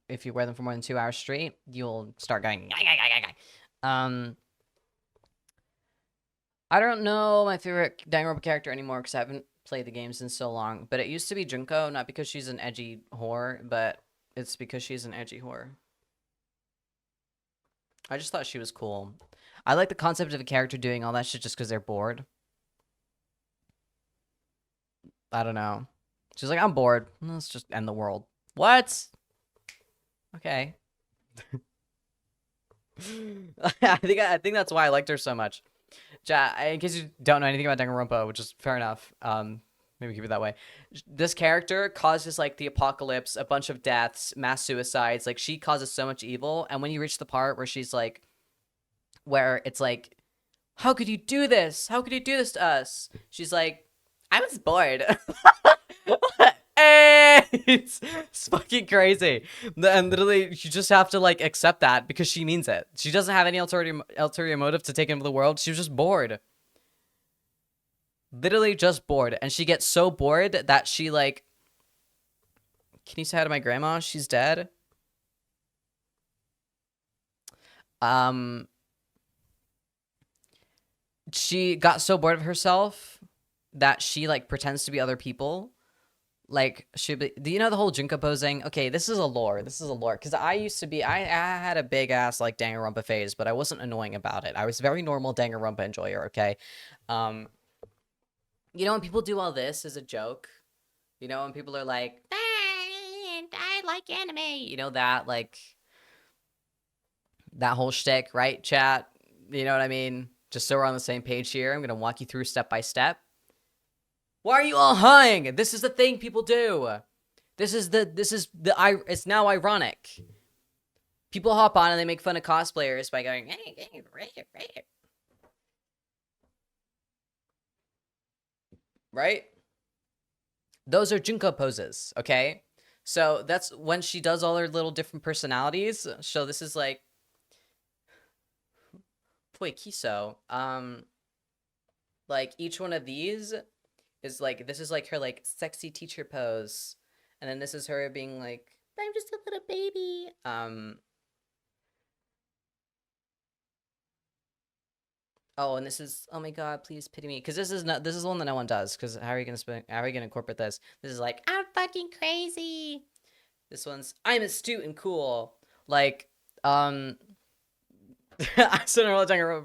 If you wear them for more than 2 hours straight, you'll start going. I don't know my favorite Danganronpa character anymore because I haven't played the games in so long. But it used to be Junko, not because she's an edgy whore, but it's because she's an edgy whore. I just thought she was cool. I like the concept of a character doing all that shit just because they're bored. I don't know. She's like, I'm bored. Let's just end the world. What? Okay. I think that's why I liked her so much. In case you don't know anything about Danganronpa, which is fair enough, maybe keep it that way. This character causes like the apocalypse, a bunch of deaths, mass suicides. Like she causes so much evil, and when you reach the part where she's like, where it's like, how could you do this? How could you do this to us? She's like, I was bored. It's fucking crazy. And literally, you just have to like accept that because she means it. She doesn't have any ulterior motive to take into the world. She was just bored. Literally just bored. And she gets so bored that she like, can you say hi to my grandma? She's dead. She got so bored of herself that she like pretends to be other people. Like, do you know the whole Junko posing? Okay, this is a lore. Because I had a big ass, like, Danganronpa phase, but I wasn't annoying about it. I was a very normal Danganronpa enjoyer, okay? You know when people do all this as a joke? You know when people are like, I like anime. You know that, like, that whole shtick, right, chat? You know what I mean? Just so we're on the same page here, I'm gonna walk you through step by step. Why are you all hugging? This is the thing people do. It's now ironic. People hop on and they make fun of cosplayers by going, hey, right? Those are Junko poses, okay? So that's when she does all her little different personalities. So this is like, boy, Kiso. Like each one of these is like, this is like her like sexy teacher pose, and then this is her being like, I'm just a little baby. Oh, and this is, oh my god, please pity me, because this is one that no one does. Because how are you gonna incorporate this? This is like, I'm fucking crazy. This one's, I'm astute and cool. Like, I still don't know what I'm talking about.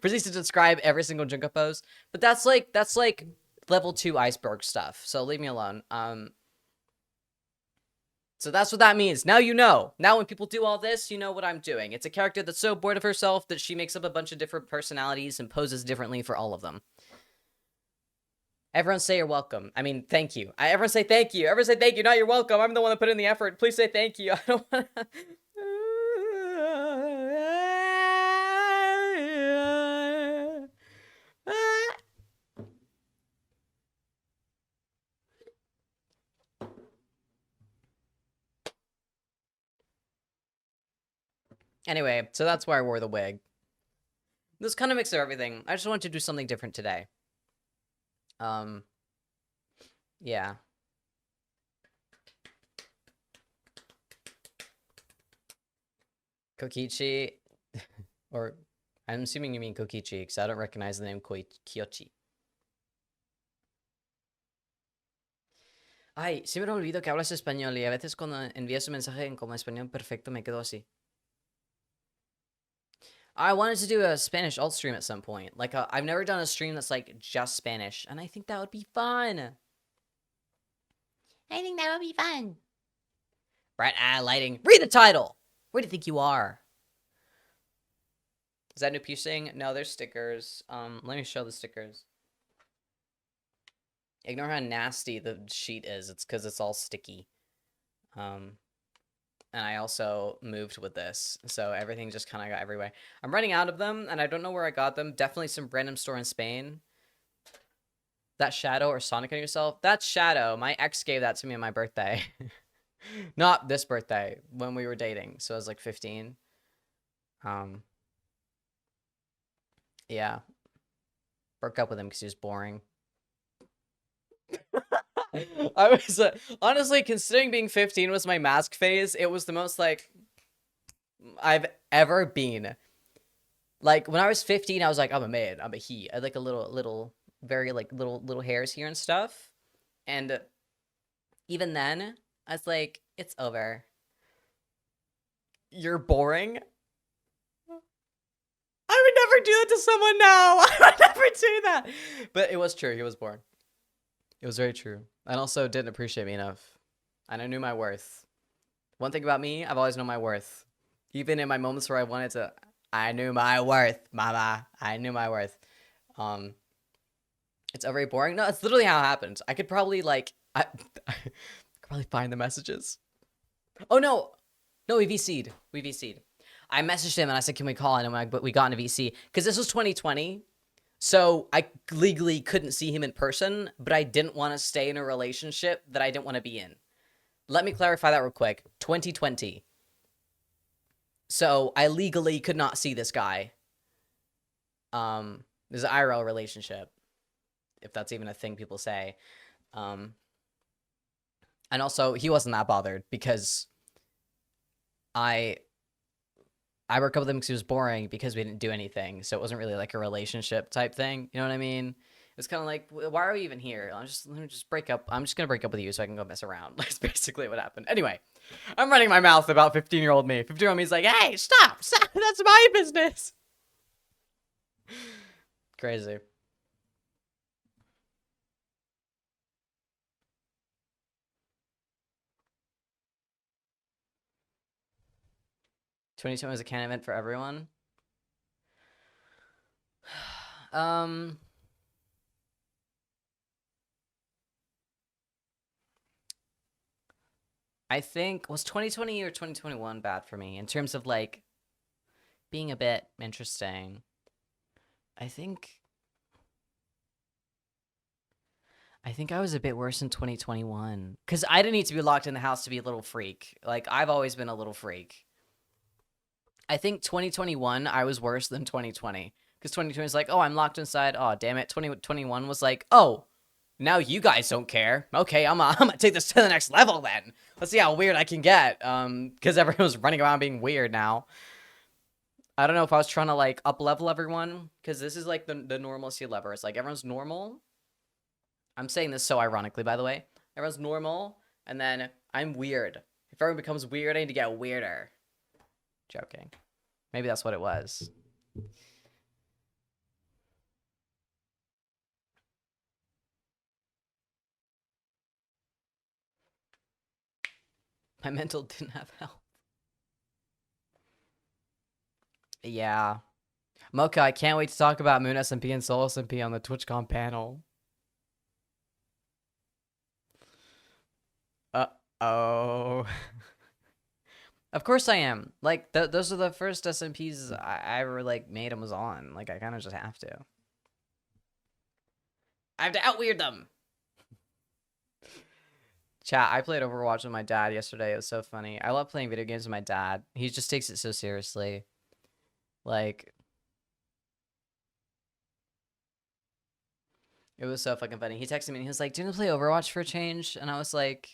Proceeds to describe every single Junko pose, but that's like level 2 iceberg stuff. So leave me alone. So that's what that means. Now you know. Now when people do all this, you know what I'm doing. It's a character that's so bored of herself that she makes up a bunch of different personalities and poses differently for all of them. Everyone say you're welcome. I mean, thank you. Everyone say thank you. Everyone say thank you. Not you're welcome. I'm the one that put in the effort. Please say thank you. I don't want to... Anyway, so that's why I wore the wig. This kind of mix of everything. I just wanted to do something different today. Yeah. Kokichi, or I'm assuming you mean Kokichi because I don't recognize the name Kyochi. Ay, siempre me olvido que hablas español y a veces cuando envías un mensaje en como español perfecto me quedo así. I wanted to do a Spanish alt stream at some point. Like, I've never done a stream that's like just Spanish, and I think that would be fun. I think that would be fun. Bright eye lighting. Read the title. Where do you think you are? Is that new piercing? No, there's stickers. Let me show the stickers. Ignore how nasty the sheet is. It's because it's all sticky. And I also moved with this, so everything just kind of got everywhere. I'm running out of them, and I don't know where I got them. Definitely some random store in Spain. That Shadow or Sonic on yourself? That's Shadow. My ex gave that to me on my birthday. Not this birthday, when we were dating. So I was like 15. Yeah. Broke up with him because he was boring. I was honestly, considering being 15 was my mask phase, it was the most like I've ever been. Like when I was 15, I was like, I'm a man, I'm a he. I had like a little very like little hairs here and stuff. And even then, I was like, it's over. You're boring. I would never do that to someone now. I would never do that. But it was true. He was boring. It was very true. And also didn't appreciate me enough. And I knew my worth. One thing about me, I've always known my worth. Even in my moments where I wanted to, I knew my worth, mama. I knew my worth. It's very boring. No, it's literally how it happened. I could probably like, I could probably find the messages. Oh no, no, we VC'd. We VC'd. I messaged him and I said, can we call? And but we got into VC because this was 2020. So I legally couldn't see him in person, but I didn't want to stay in a relationship that I didn't want to be in. Let me clarify that real quick. 2020. So I legally could not see this guy. There's an IRL relationship, if that's even a thing people say. And also, he wasn't that bothered because I broke up with him because he was boring because we didn't do anything. So it wasn't really like a relationship type thing. You know what I mean? It's kind of like, why are we even here? Let me just break up. I'm just going to break up with you so I can go mess around. That's basically what happened. Anyway, I'm running my mouth about 15-year-old me. 15-year-old me's like, hey, stop. That's my business. Crazy. '22 was a canon event for everyone. I think, was 2020 or 2021 bad for me in terms of like being a bit interesting? I think I was a bit worse in 2021 because I didn't need to be locked in the house to be a little freak. Like I've always been a little freak. I think 2021 I was worse than 2020 because 2020 is like, oh, I'm locked inside. Oh, damn it. 2021 was like, oh, now you guys don't care. Okay, I'm gonna take this to the next level then. Let's see how weird I can get. Because everyone's running around being weird now. I don't know if I was trying to like up level everyone because this is like the normalcy level. It's like everyone's normal. I'm saying this so ironically, by the way. Everyone's normal, and then I'm weird. If everyone becomes weird, I need to get weirder. Joking. Maybe that's what it was. My mental didn't have help. Yeah. Mocha, I can't wait to talk about Moon SMP and Soul SMP on the TwitchCon panel. Uh-oh. Of course I am. Like, those are the first SMPs I ever, like, made and was on. Like, I kind of just have to. I have to out-weird them! Chat, I played Overwatch with my dad yesterday. It was so funny. I love playing video games with my dad. He just takes it so seriously. Like, it was so fucking funny. He texted me and he was like, do you want to play Overwatch for a change? And I was like,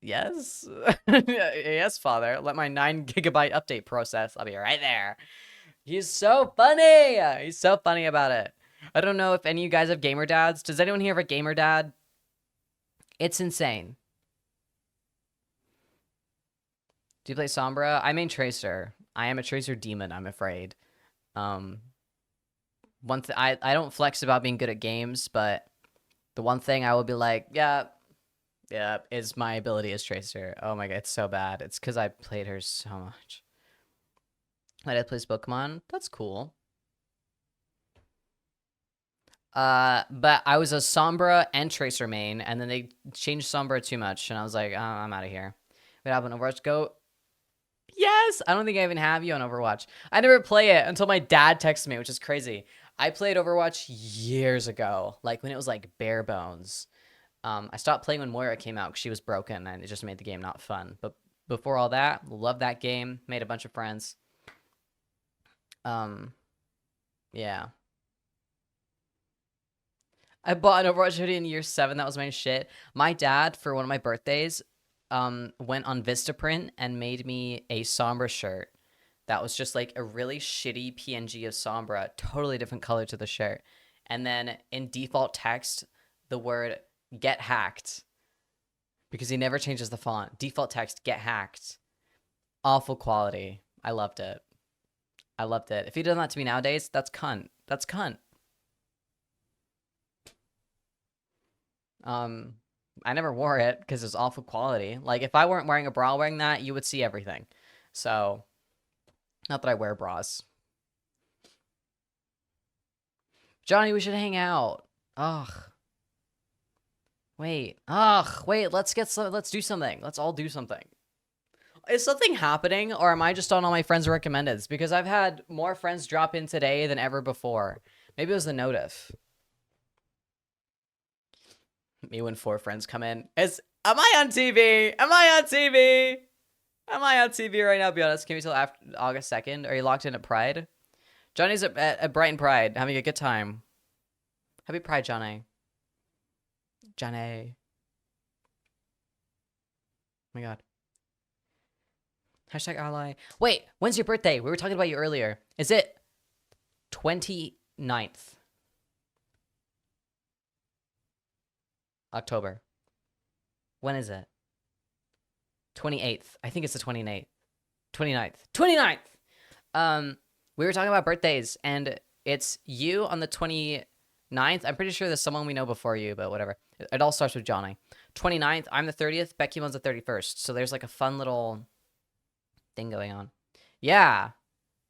Yes. Yes, father. Let my 9 GB update process. I'll be right there. He's so funny. He's so funny about it. I don't know if any of you guys have gamer dads. Does anyone here have a gamer dad? It's insane. Do you play Sombra? I main Tracer. I am a Tracer demon, I'm afraid. Um, I don't flex about being good at games, but the one thing I will be like, yeah, yeah, is my ability as Tracer. Oh my god, it's so bad. It's because I played her so much. My dad plays Pokemon. That's cool. But I was a Sombra and Tracer main, and then they changed Sombra too much, and I was like, oh, I'm out of here. What happened? Overwatch Go? Yes! I don't think I even have you on Overwatch. I never play it until my dad texted me, which is crazy. I played Overwatch years ago, like when it was like bare bones. I stopped playing when Moira came out because she was broken, and it just made the game not fun. But before all that, loved that game, made a bunch of friends. Um, yeah. I bought an Overwatch hoodie in year 7. That was my shit. My dad, for one of my birthdays, went on Vistaprint and made me a Sombra shirt. That was just like a really shitty PNG of Sombra, totally different color to the shirt. And then in default text, the word get hacked, because he never changes the font. Default text, get hacked. Awful quality. I loved it. I loved it. If he'd done that to me nowadays, that's cunt. That's cunt. I never wore it because it's awful quality. Like, if I weren't wearing a bra wearing that, you would see everything. So, not that I wear bras. Johnny, we should hang out. Ugh. Wait. Ugh. Wait, let's do something. Let's all do something. Is something happening, or am I just on all my friends' recommendeds? Because I've had more friends drop in today than ever before. Maybe it was the notif. Me when 4 friends come in. Am I on TV? Am I on TV? Am I on TV right now? Be honest. Can we till after August 2nd? Are you locked in at Pride? Johnny's at Brighton Pride, having a good time. Happy Pride, Johnny. Johnny. Oh my god. Hashtag ally. Wait, when's your birthday? We were talking about you earlier. Is it 29th October? When is it? 28th. I think it's the 29th. 29th. 29th! We were talking about birthdays, and it's you on the 29th. I'm pretty sure there's someone we know before you, but whatever. It all starts with Johnny. 29th, I'm the 30th, Beckymon's the 31st. So there's like a fun little thing going on. Yeah.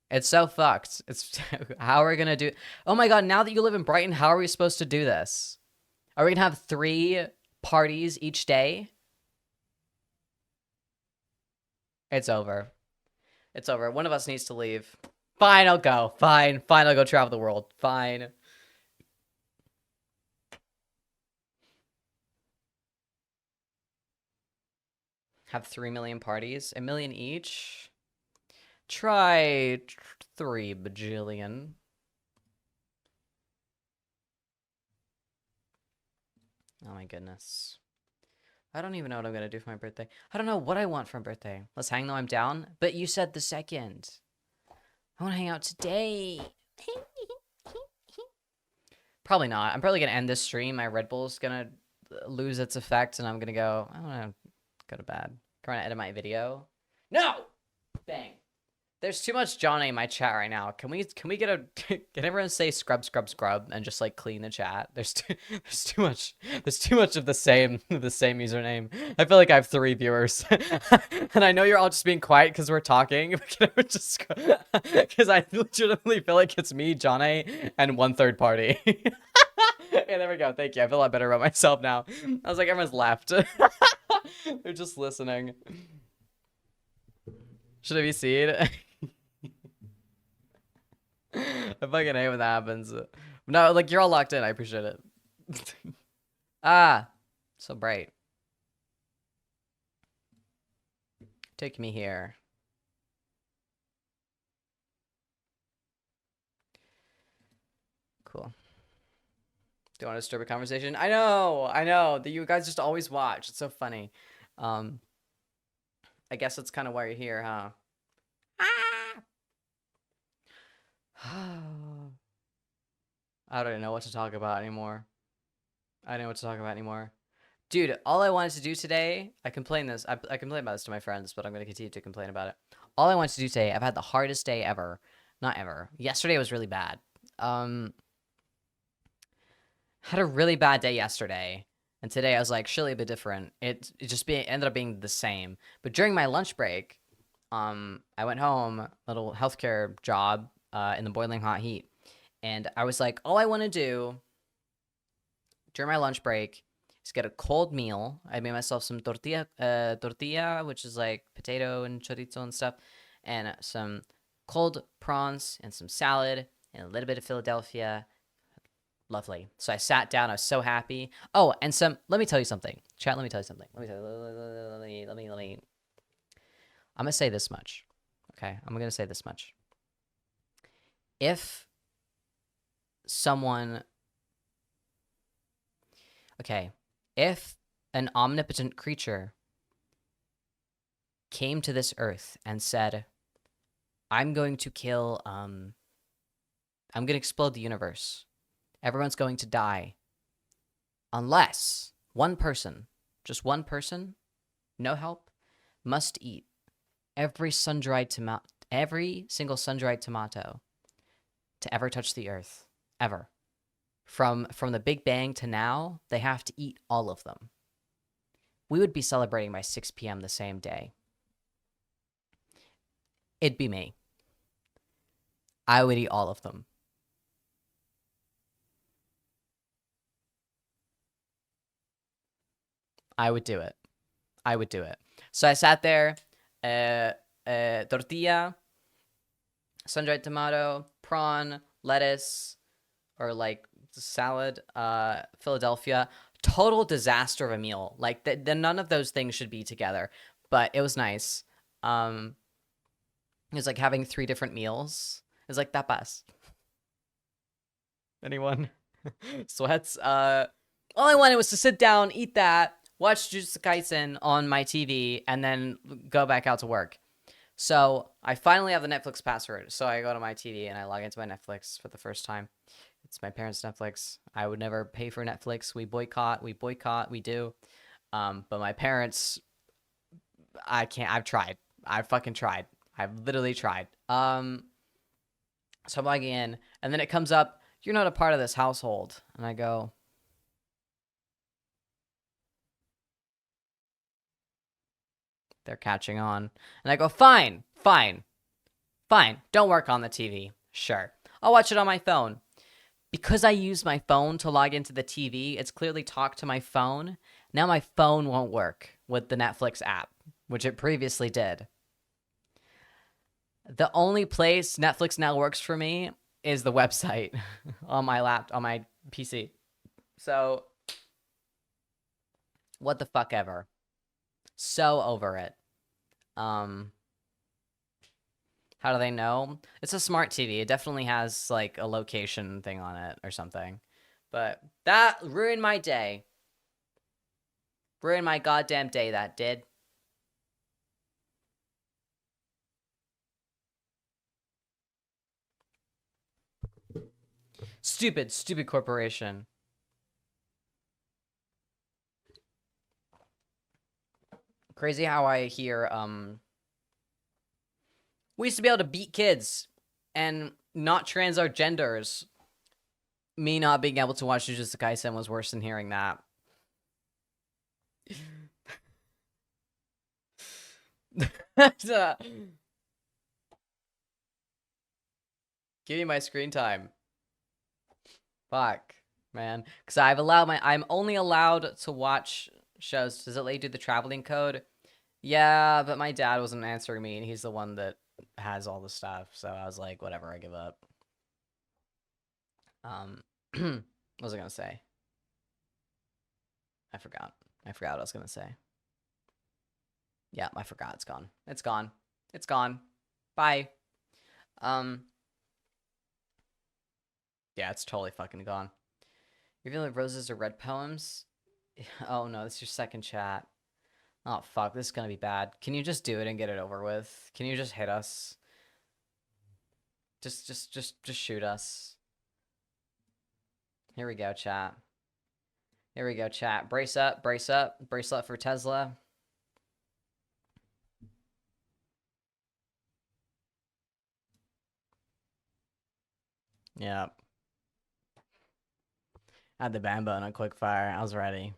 It's so fucked. It's how are we gonna do? Oh my god! Now that you live in Brighton, how are we supposed to do this? Are we gonna have 3 parties each day? It's over. It's over. One of us needs to leave. Fine, I'll go. Fine, I'll go travel the world. Fine. Have 3 million parties, 1 million each. Try 3 bajillion. Oh my goodness. I don't even know what I'm gonna do for my birthday. I don't know what I want for my birthday. Let's hang though, I'm down. But you said the 2nd. I want to hang out today. Probably not. I'm probably gonna end this stream. My Red Bull's gonna lose its effect, and I'm gonna go. I want to go to bed. Trying to edit my video. No. Bang. There's too much Johnny in my chat right now. Can we get a can everyone say scrub and just like clean the chat? There's too much of the same username. I feel like I have 3 viewers. And I know you're all just being quiet because we're talking. Just because I legitimately feel like it's me, Johnny, and 1 third party. Yeah, there we go. Thank you. I feel a lot better about myself now. I was like, everyone's left. They're just listening. Should I be seen? I fucking hate when that happens. No, like, you're all locked in. I appreciate it. Ah, so bright. Take me here. Cool. Do you want to disturb a conversation? I know that you guys just always watch. It's so funny. Um, I guess that's kind of why you're here, huh? I don't know what to talk about anymore. I don't know what to talk about anymore. Dude, all I wanted to do today, I complain about this to my friends, but I'm going to continue to complain about it. All I wanted to do today, I've had the hardest day ever. Not ever. Yesterday was really bad. Had a really bad day yesterday. And today I was like, surely a bit different. Ended up being the same. But during my lunch break, I went home, little healthcare job, in the boiling hot heat. And I was like, all I want to do during my lunch break is get a cold meal. I made myself some tortilla, which is like potato and chorizo and stuff, and some cold prawns and some salad and a little bit of Philadelphia. Lovely. So I sat down. I was so happy. Oh, and let me tell you something. Chat, let me tell you something. I'm going to say this much. Okay? I'm going to say this much. If someone Okay, if an omnipotent creature came to this earth and said, I'm going to I'm going to explode the universe. Everyone's going to die. Unless one person, just one person, no help, must eat every single sun-dried tomato to ever touch the earth. Ever. From the Big Bang to now, they have to eat all of them. We would be celebrating by 6 p.m. the same day. It'd be me. I would eat all of them. I would do it. I would do it. So I sat there, tortilla, sun-dried tomato, prawn, lettuce, or like salad, Philadelphia. Total disaster of a meal. Like none of those things should be together, but it was nice. It was like having 3 different meals. It was like tapas. Anyone? Sweats. All I wanted was to sit down, eat that, watch Jujutsu Kaisen on my TV, and then go back out to work. So I finally have the Netflix password. So I go to my TV and I log into my Netflix for the first time. It's my parents' Netflix. I would never pay for Netflix. We boycott, we do. But my parents, I can't. I've tried. I've fucking tried. I've literally tried. So I'm logging in, and then it comes up, you're not a part of this household. And I go, they're catching on. And I go, fine. Don't work on the TV. Sure. I'll watch it on my phone. Because I use my phone to log into the TV, it's clearly talked to my phone. Now my phone won't work with the Netflix app, which it previously did. The only place Netflix now works for me is the website on my PC. So, what the fuck ever. So over it. How do they know? It's a smart TV. It definitely has like a location thing on it or something. But that ruined my day. Ruined my goddamn day, that did. Stupid corporation. Crazy how I hear, we used to be able to beat kids and not trans our genders. Me not being able to watch Jujutsu Kaisen was worse than hearing that. Give me my screen time. Fuck, man. Because I'm only allowed to watch shows. Does it let you do the traveling code? Yeah, but my dad wasn't answering me, and he's the one that has all the stuff. So I was like, whatever, I give up. What was I gonna say? I forgot. What I was gonna say. Yeah, I forgot. It's gone. It's gone. It's gone. Bye. Yeah, it's totally fucking gone. You're feeling like roses are red poems? Oh no, this is your second chat. Oh, fuck, this is gonna be bad. Can you just do it and get it over with? Can you just hit us? Just shoot us. Here we go, chat. Here we go, chat. Brace up, brace up. Brace up for Tesla. Yep. I had the bambo on a quick fire. I was ready.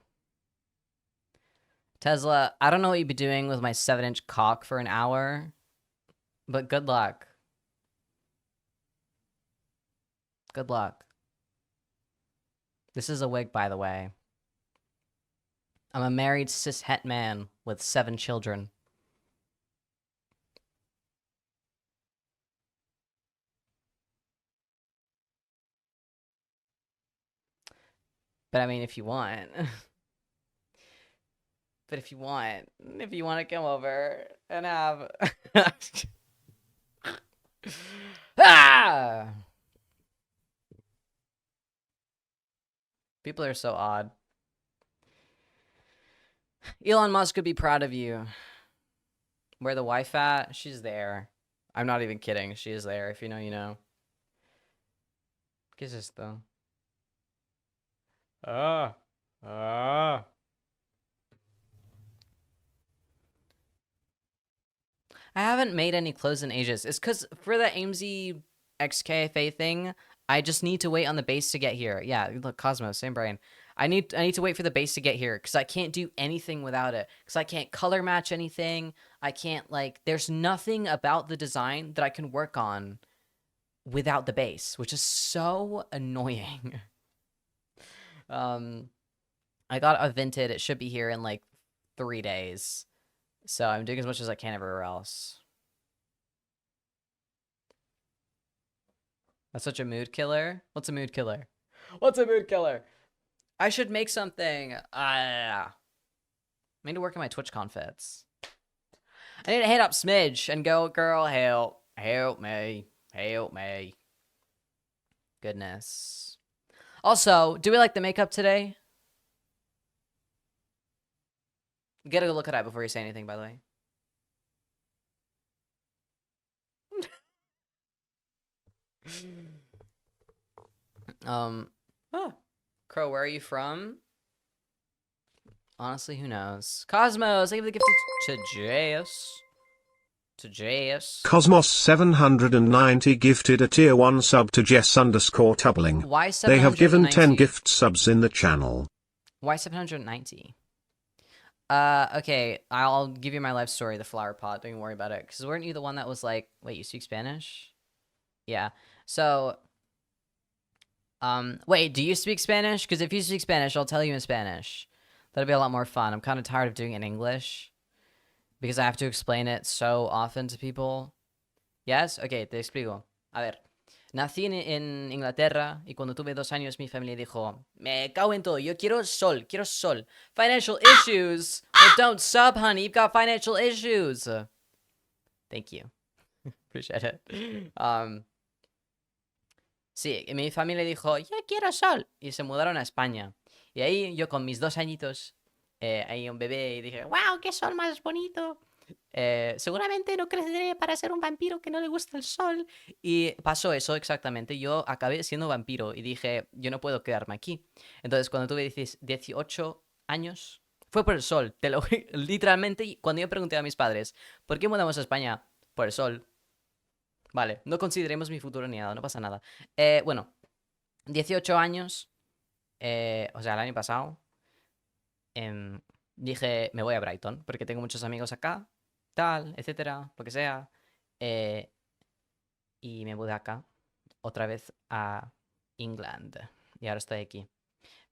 Tesla, I don't know what you'd be doing with my 7-inch cock for an hour, but good luck. Good luck. This is a wig, by the way. I'm a married cis-het man with 7 children. But I mean, if you want. But if you want to come over and have... ah! People are so odd. Elon Musk could be proud of you. Where the wife at? She's there. I'm not even kidding. She is there. If you know, you know. ¿Qué es esto? Ah. Ah. I haven't made any clothes in ages. It's because for the AMZ XKFA thing, I just need to wait on the base to get here. Yeah, look, Cosmos, same brain. I need to wait for the base to get here because I can't do anything without it. Because I can't color match anything. I can't, like, there's nothing about the design that I can work on without the base, which is so annoying. I got a Vinted. It should be here in like 3 days. So I'm doing as much as I can everywhere else. That's such a mood killer. What's a mood killer? What's a mood killer? I should make something. I need to work on my TwitchCon fits. I need to hit up Smidge and go, girl, help. Help me. Help me. Goodness. Also, do we like the makeup today? Get a look at it before you say anything, by the way. Crow, where are you from? Honestly, who knows? Cosmos, I give the gift to JS. To JS. Cosmos 790 gifted a tier 1 sub to Jess_Tubbling. Why 790? They have given 10 gift subs in the channel. Why 790? Okay, I'll give you my life story, the flower pot. Don't even worry about it. Because weren't you the one that was like, wait, you speak Spanish? Yeah. So, wait, do you speak Spanish? Because if you speak Spanish, I'll tell you in Spanish. That'll be a lot more fun. I'm kind of tired of doing it in English. Because I have to explain it so often to people. Yes? Okay, te explico. A ver. Nací en Inglaterra y cuando tuve 2 años mi familia dijo, me cago en todo, yo quiero sol, quiero sol. Financial issues. Well, don't sub, honey, you've got financial issues. Thank you. Appreciate it. Sí, y mi familia dijo, yo quiero sol. Y se mudaron a España. Y ahí yo con mis 2 añitos, ahí un bebé, y dije, wow, qué sol más bonito. Seguramente no creceré para ser un vampiro que no le gusta el sol. Y pasó eso exactamente. Yo acabé siendo vampiro y dije, yo no puedo quedarme aquí. Entonces, cuando tuve 18 años, fue por el sol. Literalmente, cuando yo pregunté a mis padres, ¿por qué mudamos a España? Por el sol. Vale, no consideremos mi futuro ni nada, no pasa nada. Bueno, 18 años, o sea, el año pasado, dije, me voy a Brighton, porque tengo muchos amigos acá, tal, etcétera, lo que sea. Y me mudé acá, otra vez a England. Y ahora estoy aquí.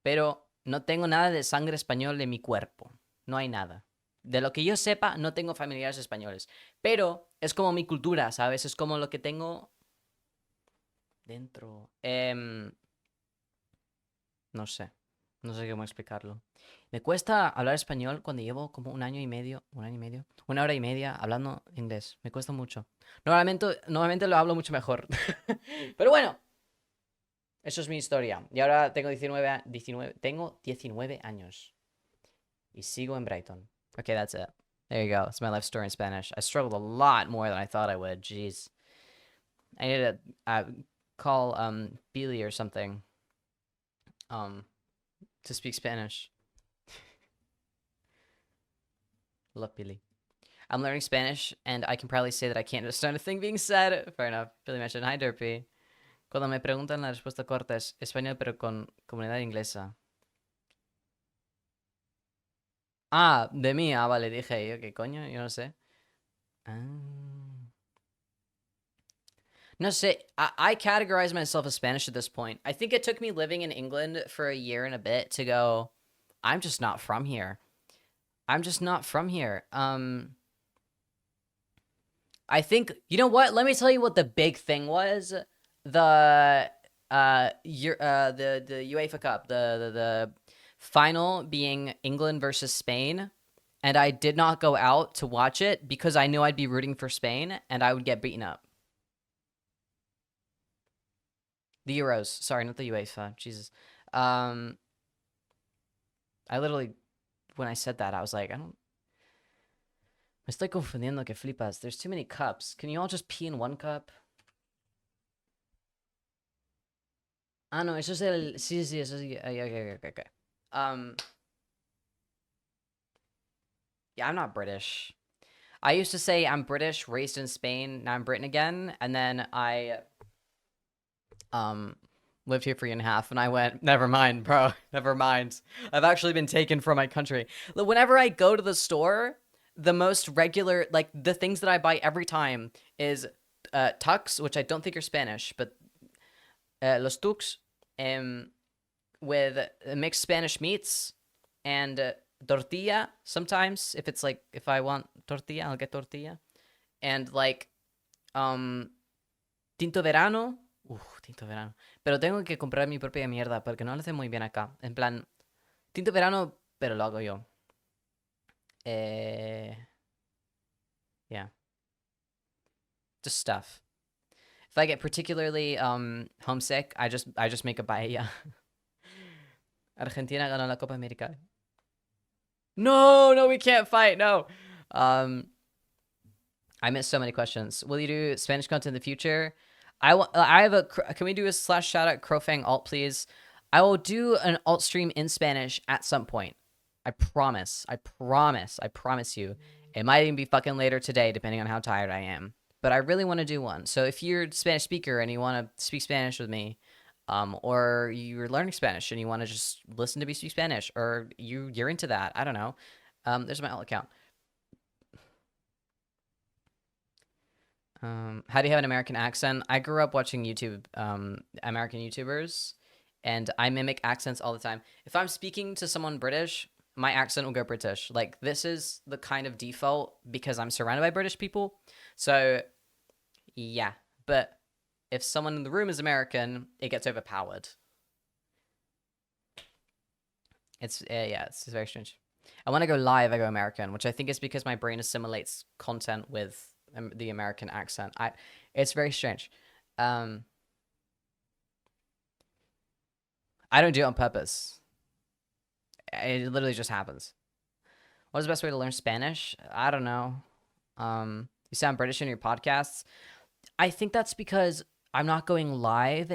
Pero no tengo nada de sangre español en mi cuerpo. No hay nada. De lo que yo sepa, no tengo familiares españoles. Pero es como mi cultura, ¿sabes? Es como lo que tengo dentro. No sé. No sé cómo explicarlo. Me cuesta hablar español cuando llevo como 1 año y medio, 1 hora y media hablando inglés. Me cuesta mucho. Normalmente lo hablo mucho mejor. Pero bueno, eso es mi historia. Y ahora tengo 19 años. Y sigo en Brighton. Okay, that's it. There you go. It's my life story in Spanish. I struggled a lot more than I thought I would. Jeez. I need to call Billy or something um to speak Spanish. Love Billy. I'm learning Spanish, and I can probably say that I can't understand a thing being said. Fair enough. Billy mentioned, hi, Derpy. Cuando me preguntan, la respuesta corta es español, pero con comunidad inglesa. Ah, de mí. Ah, vale, dije yo, ¿qué coño? Yo no sé. Ah. No sé, I categorize myself as Spanish at this point. I think it took me living in England for a year and a bit to go, I'm just not from here. I'm just not from here. I think, you know what? Let me tell you what the big thing was. The the UEFA Cup, the final being England versus Spain, and I did not go out to watch it because I knew I'd be rooting for Spain and I would get beaten up. The Euros, sorry, not the UEFA. Jesus. I literally, when I said that, I was like, I don't. Me estoy confundiendo que flipas. There's too many cups. Can you all just pee in one cup? Ah, no, eso es el. Sí, sí, eso sí. Okay. Yeah, I'm not British. I used to say I'm British, raised in Spain. Now I'm Britain again, and then I lived here for a year and a half, and I went, never mind, bro, never mind. I've actually been taken from my country. Whenever I go to the store, the most regular, like the things that I buy every time is tux, which I don't think are Spanish, but los tux, with mixed Spanish meats and tortilla. Sometimes, if it's like if I want tortilla, I'll get tortilla, and like tinto verano. Tinto verano. Pero tengo que comprar mi propia mierda porque no lo hace muy bien acá. En plan, tinto verano, pero lo hago yo. Yeah. Just stuff. If I get particularly homesick, I just make a paella. Argentina ganó la Copa América. No, we can't fight. No. I missed so many questions. Will you do Spanish content in the future? I have a. Can we do a / shout out Crowfang alt, please? I will do an alt stream in Spanish at some point. I promise. I promise you. It might even be fucking later today, depending on how tired I am. But I really want to do one. So if you're a Spanish speaker and you want to speak Spanish with me, or you're learning Spanish and you want to just listen to me speak Spanish, or you're into that, I don't know. There's my alt account. How do you have an American accent? I grew up watching YouTube, American YouTubers, and I mimic accents all the time. If I'm speaking to someone British, my accent will go British. Like, this is the kind of default because I'm surrounded by British people. So, yeah. But if someone in the room is American, it gets overpowered. It's very strange. And when I go live, I go American, which I think is because my brain assimilates content with the American accent. It's very strange. I don't do it on purpose. It literally just happens. What is the best way to learn Spanish? I don't know. You sound British in your podcasts. I think that's because I'm not going live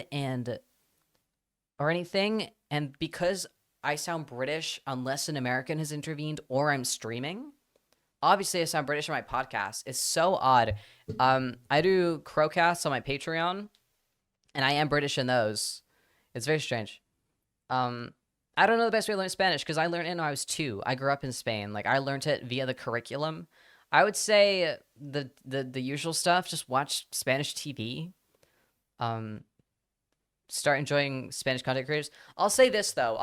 or anything, and because I sound British unless an American has intervened or I'm streaming. Obviously, I sound British on my podcast. It's so odd. I do crowcasts on my Patreon, and I am British in those. It's very strange. I don't know the best way to learn Spanish because I learned it when I was 2. I grew up in Spain. Like, I learned it via the curriculum. I would say the usual stuff. Just watch Spanish TV. Start enjoying Spanish content creators. I'll say this though.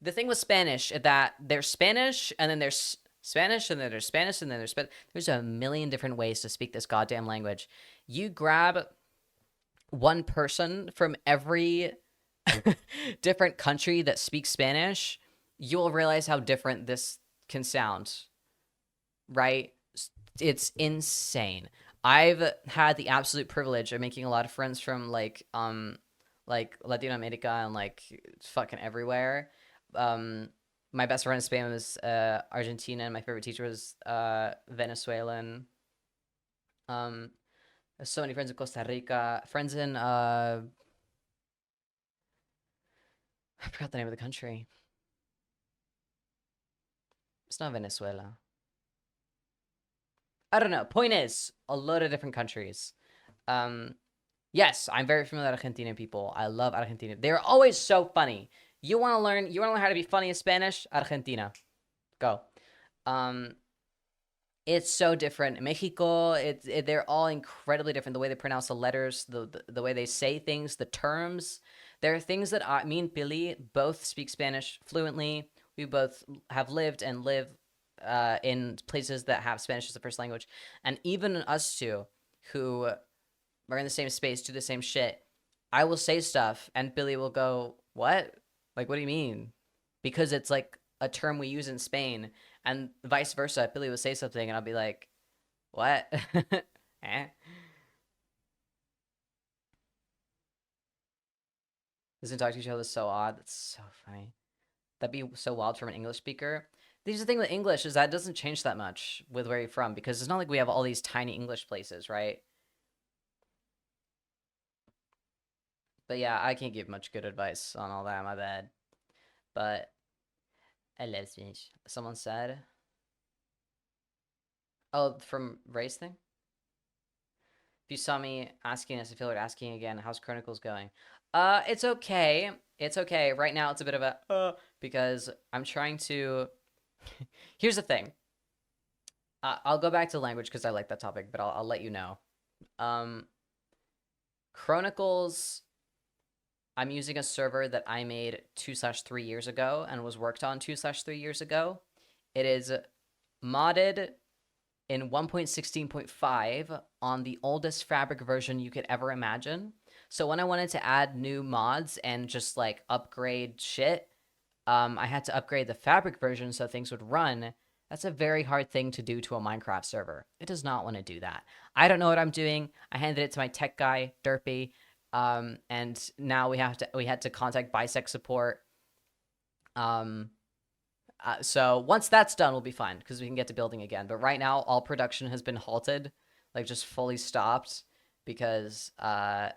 The thing with Spanish is that there's Spanish, and then there's Spanish, and then there's Spanish, and then there's Spanish. There's a million different ways to speak this goddamn language. You grab one person from every different country that speaks Spanish, you'll realize how different this can sound, right? It's insane. I've had the absolute privilege of making a lot of friends from like Latin America and like fucking everywhere. My best friend in Spain was Argentina, and my favorite teacher was Venezuelan. Um, so many friends in Costa Rica, friends in I forgot the name of the country. It's not Venezuela. I don't know. Point is, a load of different countries. Um, yes, I'm very familiar with Argentinian people. I love Argentina. They're always so funny. You want to learn how to be funny in Spanish? Argentina. Go. Um, it's so different. Mexico, they're all incredibly different. The way they pronounce the letters, the way they say things, the terms. There are things that me and Billy both speak Spanish fluently. We both have lived and live in places that have Spanish as a first language. And even us two, who are in the same space, do the same shit, I will say stuff and Billy will go, "What? Like, what do you mean?" Because it's like a term we use in Spain, and vice versa. Billy will say something and I'll be like, "What?" eh? Listen, talk to each other is so odd. That's so funny. That'd be so wild from an English speaker. The thing with English is that it doesn't change that much with where you're from because it's not like we have all these tiny English places, right? But yeah, I can't give much good advice on all that. My bad. But I love Spanish. Someone said, "Oh, from race thing." If you saw me asking us, I feel like asking again, how's Chronicles going? It's okay. It's okay. Right now, it's a bit of a because I'm trying to. Here's the thing. I'll go back to language because I like that topic, but I'll let you know. Um, Chronicles. I'm using a server that I made 2/3 years ago and was worked on 2/3 years ago. It is modded in 1.16.5 on the oldest Fabric version you could ever imagine. So when I wanted to add new mods and just like upgrade shit, I had to upgrade the Fabric version so things would run. That's a very hard thing to do to a Minecraft server. It does not want to do that. I don't know what I'm doing. I handed it to my tech guy, Derpy, and now we had to contact Bisect support. So once that's done, we'll be fine because we can get to building again. But right now, all production has been halted, like just fully stopped because I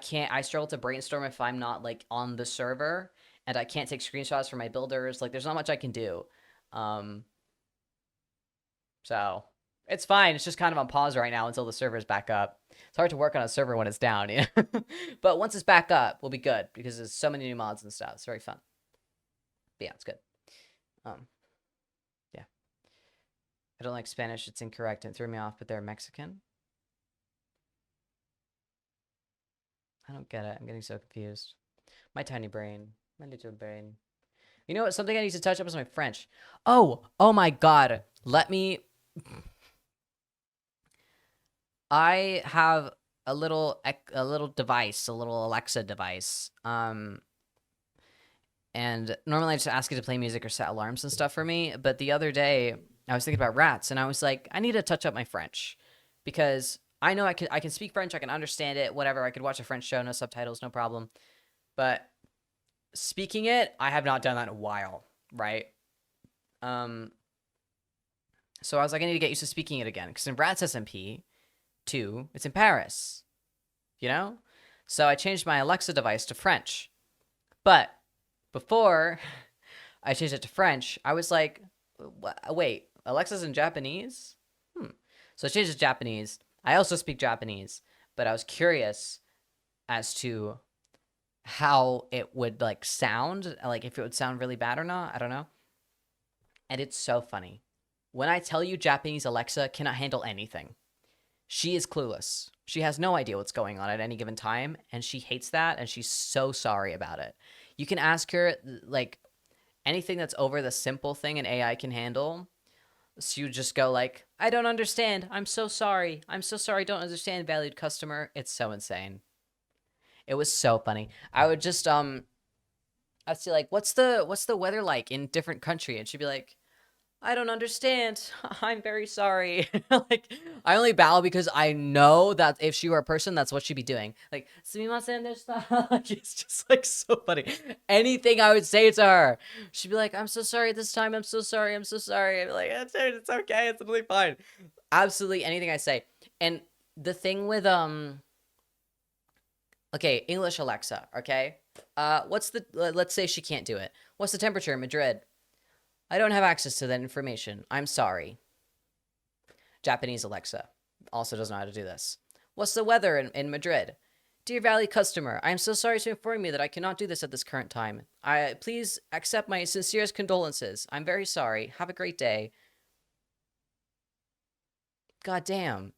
can't. I struggle to brainstorm if I'm not like on the server, and I can't take screenshots for my builders. Like there's not much I can do. Um, so it's fine. It's just kind of on pause right now until the server's back up. It's hard to work on a server when it's down, yeah. But once it's back up, we'll be good because there's so many new mods and stuff. It's very fun. But yeah, it's good. Um, yeah. I don't like Spanish. It's incorrect and it threw me off, but they're Mexican. I don't get it. I'm getting so confused. My tiny brain. My little brain. You know what? Something I need to touch up is my French. Oh my God. I have a little device, a little Alexa device. And normally I just ask it to play music or set alarms and stuff for me. But the other day I was thinking about rats and I was like, I need to touch up my French because I know I can speak French, I can understand it, whatever. I could watch a French show, no subtitles, no problem. But speaking it, I have not done that in a while, right? So I was like, I need to get used to speaking it again because in Rats SMP 2, it's in Paris, you know? So I changed my Alexa device to French. But before I changed it to French, I was like, wait, Alexa's in Japanese? So I changed it to Japanese. I also speak Japanese, but I was curious as to how it would like sound, like if it would sound really bad or not. I don't know. And it's so funny. When I tell you Japanese Alexa cannot handle anything, she is clueless. She has no idea what's going on at any given time, and she hates that, and she's so sorry about it. You can ask her, like, anything that's over the simple thing an AI can handle. So you just go like, I don't understand. I'm so sorry. I'm so sorry. Don't understand, valued customer. It's so insane. It was so funny. I would just I'd say like, what's the weather like in different country? And she'd be like, I don't understand. I'm very sorry. Like, I only bow because I know that if she were a person, that's what she'd be doing. Like, sumimasen deshita. Like, it's just like so funny. Anything I would say to her, she'd be like, I'm so sorry this time. I'm so sorry. I'm so sorry. I'd be like, it's okay. It's totally fine. Absolutely anything I say. And the thing with, okay, English Alexa, okay? Let's say she can't do it. What's the temperature in Madrid? I don't have access to that information. I'm sorry. Japanese Alexa also doesn't know how to do this. What's the weather in Madrid? Dear Valley customer, I am so sorry to inform you that I cannot do this at this current time. Please accept my sincerest condolences. I'm very sorry. Have a great day. God damn.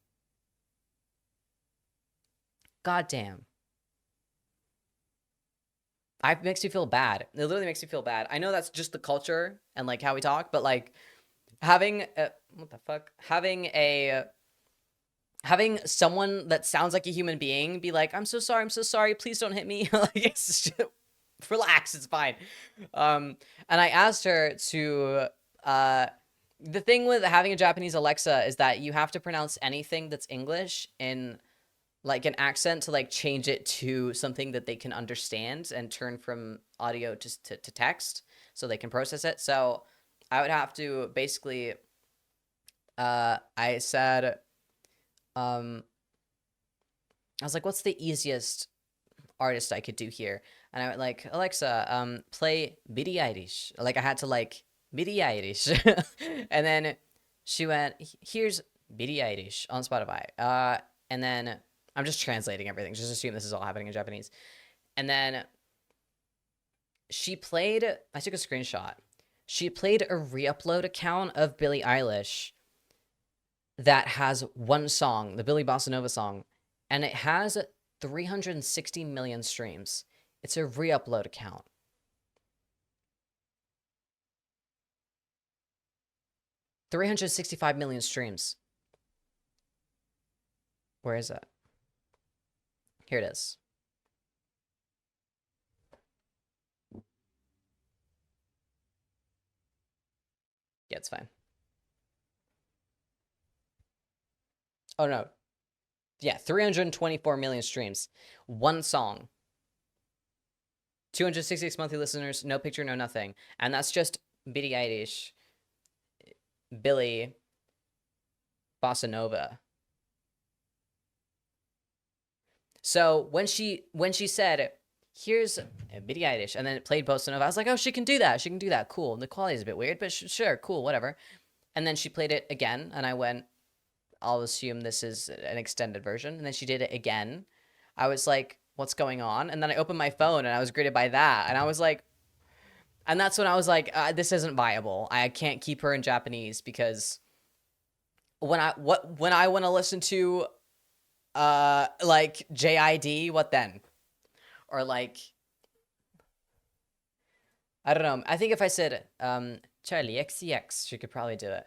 God damn. It makes me feel bad. It literally makes me feel bad. I know that's just the culture and like how we talk, but like having what the fuck? Having someone that sounds like a human being be like, I'm so sorry, please don't hit me. Like, it's just, relax, it's fine. And I asked her to the thing with having a Japanese Alexa is that you have to pronounce anything that's English in like an accent to like change it to something that they can understand and turn from audio to text so they can process it. So I would have to basically I said I was like, what's the easiest artist I could do here? And I went like, Alexa, play Billie Eilish. Like I had to like Billie Eilish. And then she went, here's Billie Eilish on Spotify. And then I'm just translating everything. Just assume this is all happening in Japanese. And then she played, I took a screenshot. She played a re-upload account of Billie Eilish that has one song, the Billy Bossa Nova song, and it has 360 million streams. It's a re-upload account. $365 million streams. Where is it? Here it is. Yeah, it's fine. Oh no. Yeah, 324 million streams. One song. 266 monthly listeners, no picture, no nothing. And that's just Billie Eilish, Billy, Bossa Nova. So when she said, here's Billie Eilish, and then it played Bossa Nova, I was like, oh, she can do that. She can do that. Cool. And the quality is a bit weird, but sure, cool, whatever. And then she played it again, and I went, I'll assume this is an extended version. And then she did it again. I was like, what's going on? And then I opened my phone, and I was greeted by that. And I was like, and that's when I was like, this isn't viable. I can't keep her in Japanese because when I want to listen to like JID, what then? Or like I don't know. I think if I said Charlie XCX, she could probably do it.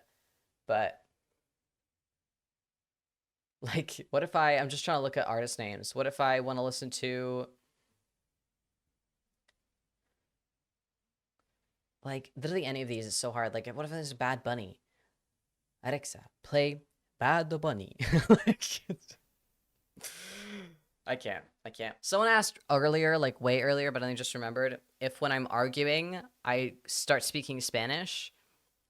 But like what if I'm just trying to look at artist names. What if I want to listen to like literally any of these is so hard. Like what if there's Bad Bunny? Alexa, play Bad Bunny. Like, I can't. Someone asked earlier, like way earlier, but I just remembered, if when I'm arguing, I start speaking Spanish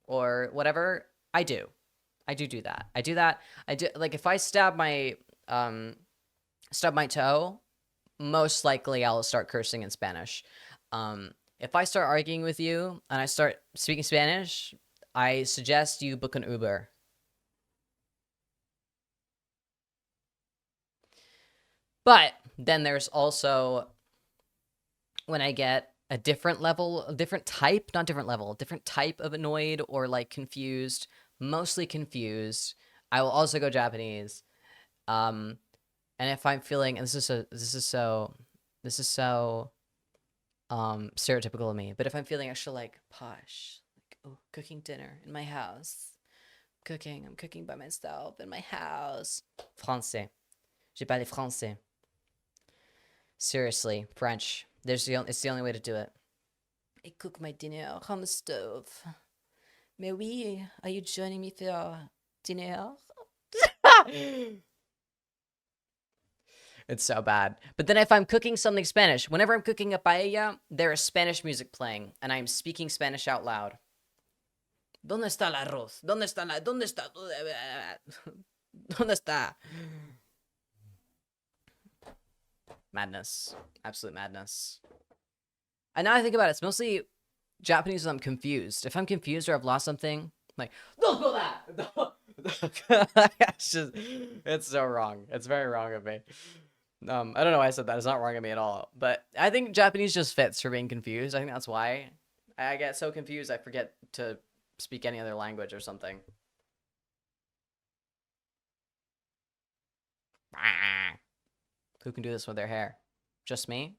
or whatever, I do. I do that. I do that. I do like if I stub my toe, most likely I'll start cursing in Spanish. If I start arguing with you and I start speaking Spanish, I suggest you book an Uber. But then there's also when I get a different type of annoyed or like confused, mostly confused, I will also go Japanese. And if I'm feeling, and this is so stereotypical of me, but if I'm feeling extra like posh, like oh, cooking dinner in my house, I'm cooking by myself in my house. Français. Je parle français. Seriously, French. It's the only way to do it. I cook my dinner on the stove. Mais oui, are you joining me for dinner? It's so bad. But then if I'm cooking something Spanish, whenever I'm cooking a paella, there is Spanish music playing, and I'm speaking Spanish out loud. ¿Dónde está el arroz? ¿Dónde está la... ¿Dónde está? ¿Dónde está? Madness. Absolute madness. And now I think about it, it's mostly Japanese when I'm confused. If I'm confused or I've lost something, I'm like, don't go that! It's so wrong. It's very wrong of me. I don't know why I said that. It's not wrong of me at all. But I think Japanese just fits for being confused. I think that's why I get so confused I forget to speak any other language or something. Who can do this with their hair? Just me?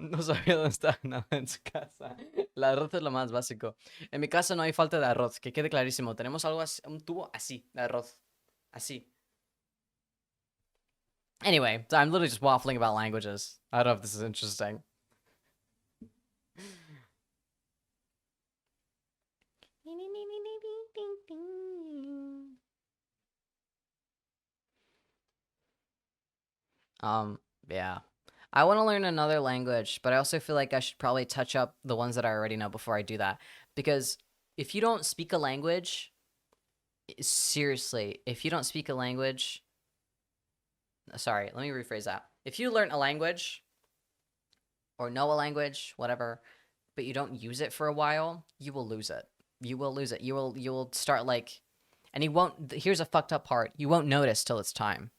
No sabía dónde está nada en su casa. El arroz es lo más básico. En mi casa no hay falta de arroz, que quede clarísimo. Tenemos algo así, un tubo así de arroz. Así. Anyway, so I'm literally just waffling about languages. I don't know if this is interesting. Yeah. I want to learn another language, but I also feel like I should probably touch up the ones that I already know before I do that. Because if you don't speak a language, seriously, if you don't speak a language, sorry, let me rephrase that. If you learn a language or know a language, whatever, but you don't use it for a while, you will lose it. You will lose it. You will start like, and you won't, here's a fucked up part. You won't notice till it's time.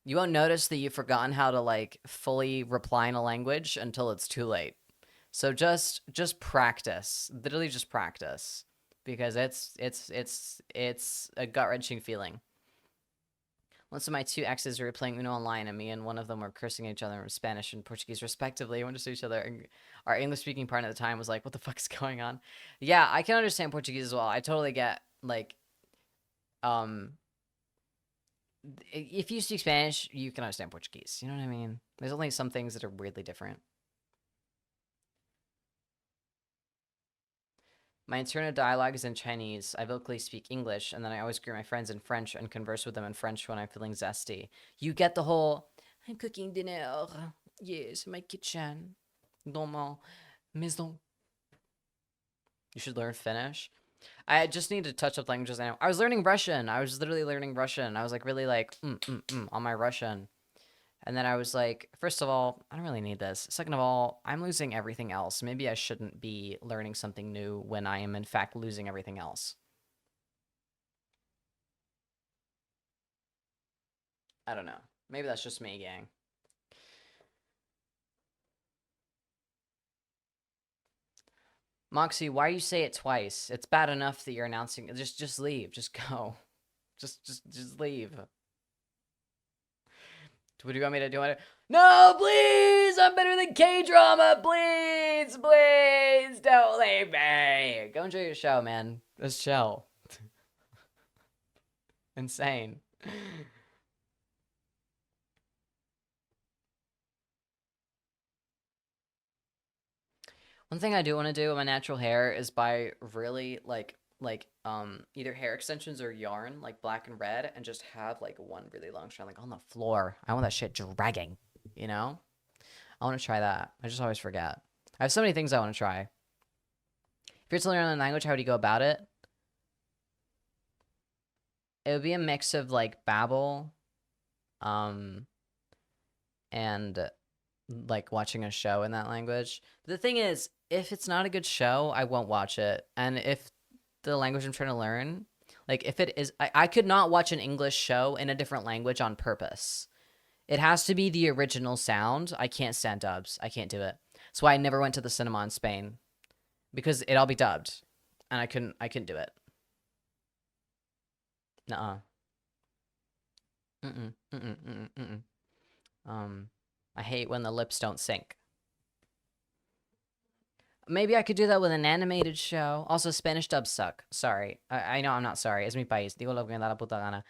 You won't notice that you've forgotten how to like fully reply in a language until it's too late. So just practice. Literally just practice. Because it's a gut-wrenching feeling. Once of my two exes were playing Uno online, and me and one of them were cursing at each other in Spanish and Portuguese respectively. We understood each other, and our English-speaking partner at the time was like, "What the fuck is going on?" Yeah, I can understand Portuguese as well. I totally get like, if you speak Spanish, you can understand Portuguese. You know what I mean? There's only some things that are weirdly different. My internal dialogue is in Chinese. I vocally speak English, and then I always greet my friends in French and converse with them in French when I'm feeling zesty. You get the whole, I'm cooking dinner. Yes, in my kitchen. Dans ma maison. You should learn Finnish. I just need to touch up languages. I was learning Russian. I was literally learning Russian. I was like really like, on my Russian. And then I was like, first of all, I don't really need this. Second of all, I'm losing everything else. Maybe I shouldn't be learning something new when I am in fact losing everything else. I don't know. Maybe that's just me, gang. Moxie, why you say it twice? It's bad enough that you're announcing. Just leave. Just go. Just leave. What do you want me to do? No, please! I'm better than K-drama! Please! Please! Don't leave me! Go enjoy your show, man. Just chill. Insane. One thing I do want to do with my natural hair is buy really either hair extensions or yarn, like black and red, and just have like one really long strand like on the floor. I want that shit dragging, you know? I want to try that. I just always forget. I have so many things I want to try. If you're to learn another language, how would you go about it? It would be a mix of like Babbel, and like watching a show in that language. But the thing is, if it's not a good show, I won't watch it. And if the language I'm trying to learn, like if it is, I could not watch an English show in a different language on purpose. It has to be the original sound. I can't stand dubs. I can't do it. That's why I never went to the cinema in Spain, because it'd all be dubbed, and I couldn't do it. Nuh-uh. Mm-mm. Mm-mm. Mm-mm. Mm-mm. I hate when the lips don't sync. Maybe I could do that with an animated show. Also, Spanish dubs suck. Sorry. I know I'm not sorry. Es mi país. Digo lo que me da la puta gana.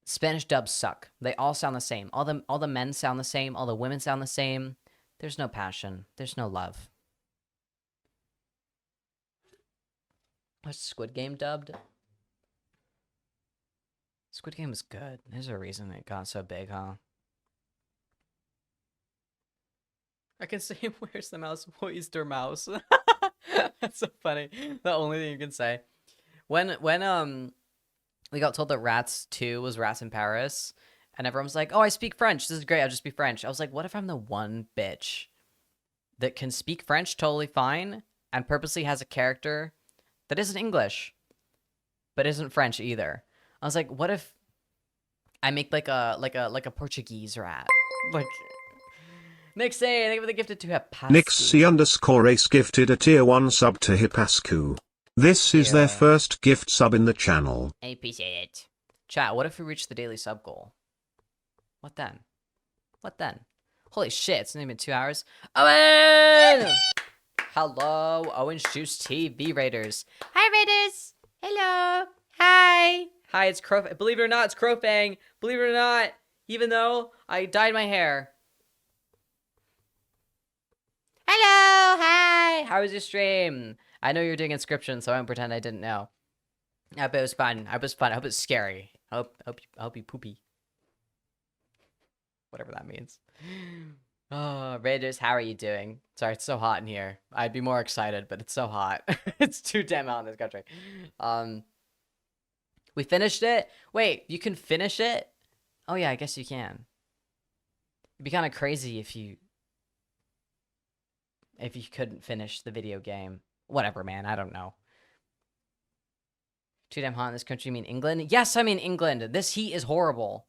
Spanish dubs suck. They all sound the same. All the men sound the same. All the women sound the same. There's no passion. There's no love. What's Squid Game dubbed? Squid Game was good. There's a reason it got so big, huh? I can say, where's the mouse? Where's der mouse? That's so funny. The only thing you can say. When we got told that Rats 2 was Rats in Paris, and everyone was like, "Oh, I speak French. This is great. I'll just speak French." I was like, "What if I'm the one bitch that can speak French totally fine and purposely has a character that isn't English, but isn't French either?" I was like, "What if I make like a Portuguese rat?" Like Nick say, thank you for the gifted to Hipascu. Nixie_Ace gifted a tier 1 sub to Hipascu. This is their Yeah. first gift sub in the channel. I appreciate it. Chat, what if we reach the daily sub goal? What then? What then? Holy shit, it's only been 2 hours. Owen! Hello, Owen's Juice TV Raiders. Hi, Raiders! Hello! Hi! Hi, it's Crow. Believe it or not, it's Crowfang. Believe it or not, even though I dyed my hair. Hello! Hi! How was your stream? I know you're doing inscription, so I won't pretend I didn't know. I bet it was fun. I hope it's scary. I hope you poopy. Whatever that means. Oh, Raiders, how are you doing? Sorry, it's so hot in here. I'd be more excited, but it's so hot. It's too damn hot in this country. We finished it? Wait, you can finish it? Oh yeah, I guess you can. It'd be kind of crazy if you couldn't finish the video game. Whatever, man. I don't know. Too damn hot in this country. You mean England? Yes, I mean England. This heat is horrible.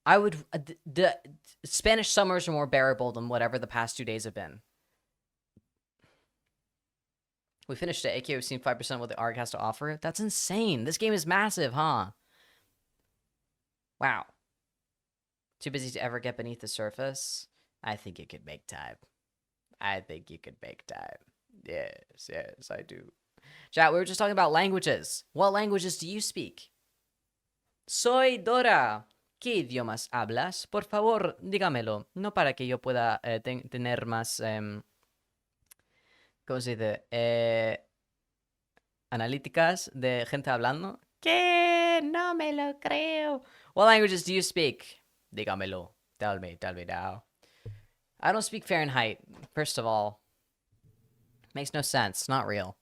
I would... the Spanish summers are more bearable than whatever the past 2 days have been. We finished it. AK, we've seen 5% of what the ARG has to offer. That's insane. This game is massive, huh? Wow. Too busy to ever get beneath the surface? I think you could make time. I think you could make time. Yes, I do. Chat, we were just talking about languages. What languages do you speak? Soy Dora. ¿Qué idiomas hablas? Por favor, dígamelo. No para que yo pueda tener más... ¿cómo se dice? Analíticas de gente hablando. ¿Qué? No me lo creo. What languages do you speak? Dígamelo. Tell me now. I don't speak Fahrenheit, first of all. Makes no sense. Not real.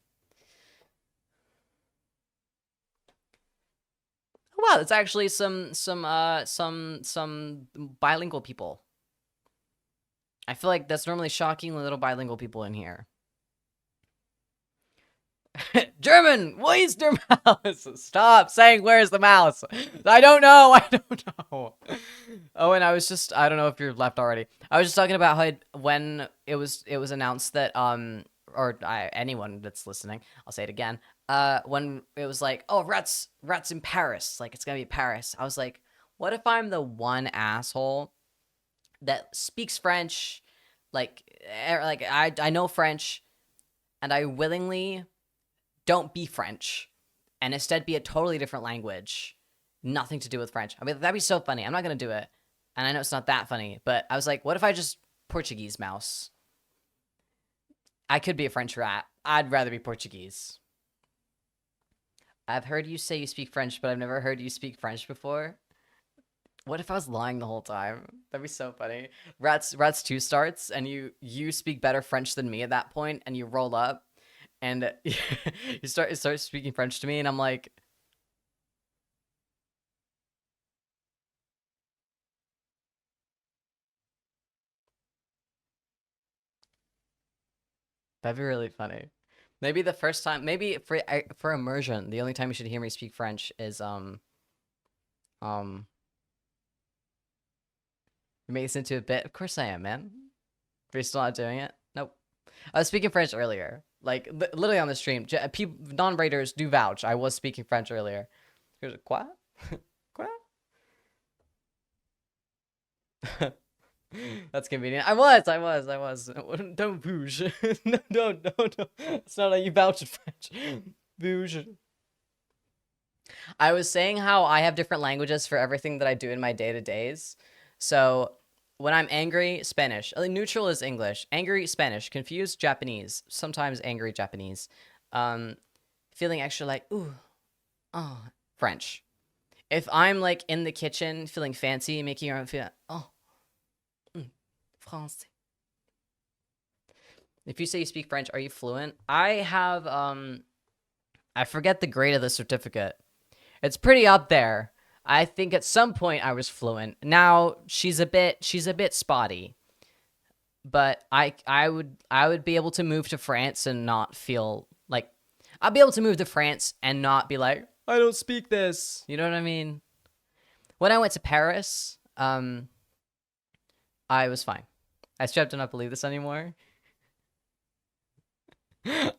Wow, it's actually some bilingual people. I feel like that's normally shocking little bilingual people in here. German, where's der mouse? Stop saying where's the mouse. I don't know. Oh, and I don't know if you're left already. I was just talking about how when it was announced that anyone that's listening, I'll say it again. When it was like, oh, rats in Paris, like it's gonna be Paris. I was like, what if I'm the one asshole that speaks French, like I know French, and I willingly don't be French, and instead be a totally different language, nothing to do with French. I mean, that'd be so funny. I'm not gonna do it, and I know it's not that funny, but I was like, what if I just Portuguese mouse? I could be a French rat. I'd rather be Portuguese. I've heard you say you speak French, but I've never heard you speak French before. What if I was lying the whole time? That'd be so funny. Rats 2 starts, and you speak better French than me at that point, and you roll up, and you start speaking French to me, and I'm like, that'd be really funny. Maybe the first time, maybe for immersion, the only time you should hear me speak French is you make this into a bit. Of course I am, man. Are you still not doing it? Nope. I was speaking French earlier. Like, literally on the stream. Non-raiders do vouch. I was speaking French earlier. Here's a quoi? Quoi? That's convenient. I was. Don't bouge. No. It's not how you vouch in French. Bouge. I was saying how I have different languages for everything that I do in my day-to-days. So when I'm angry, Spanish. Neutral is English. Angry, Spanish. Confused, Japanese. Sometimes angry, Japanese. feeling extra like, ooh, oh, French. If I'm like in the kitchen feeling fancy, making your own feel, oh, français. If you say you speak French, are you fluent? I have, I forget the grade of the certificate. It's pretty up there. I think at some point I was fluent. Now she's a bit spotty. But I would be able to move to France and not feel like I'll be able to move to France and not be like, I don't speak this. You know what I mean? When I went to Paris, I was fine. I still do not believe this anymore.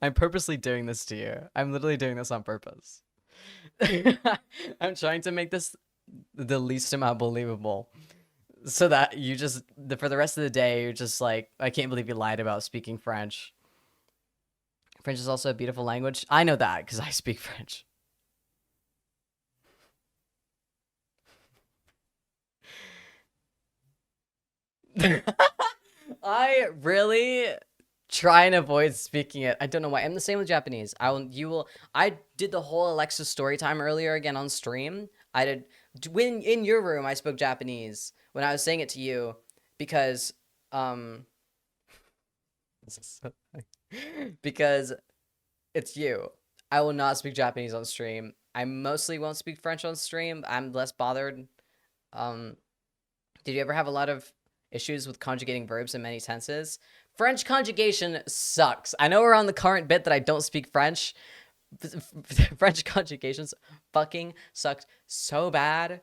I'm purposely doing this to you. I'm literally doing this on purpose. I'm trying to make this the least amount believable. So that you just, for the rest of the day, you're just like, I can't believe you lied about speaking French. French is also a beautiful language. I know that because I speak French. I really try and avoid speaking it. I don't know why. I'm the same with Japanese. I did the whole Alexa story time earlier again on stream. I did when in your room I spoke Japanese when I was saying it to you because because it's you. I will not speak Japanese on stream. I mostly won't speak French on stream. I'm less bothered. Did you ever have a lot of issues with conjugating verbs in many tenses? French conjugation sucks. I know we're on the current bit that I don't speak French. French conjugations fucking sucked so bad.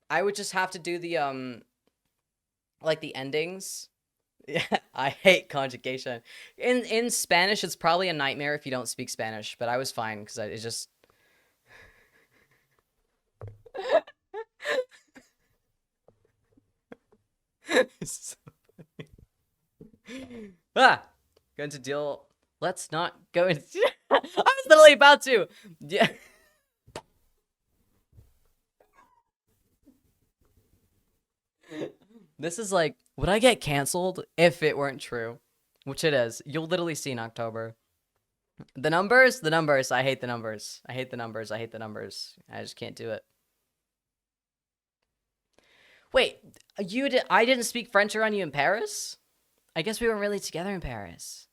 I would just have to do the like the endings. Yeah, I hate conjugation. In Spanish, it's probably a nightmare if you don't speak Spanish, but I was fine because it's just it's so funny. Going to deal. Let's not go into. I was literally about to. Yeah. This is like, would I get canceled if it weren't true? Which it is. You'll literally see in October. The numbers. I hate the numbers. I hate the numbers. I just can't do it. Wait, I didn't speak French around you in Paris? I guess we weren't really together in Paris.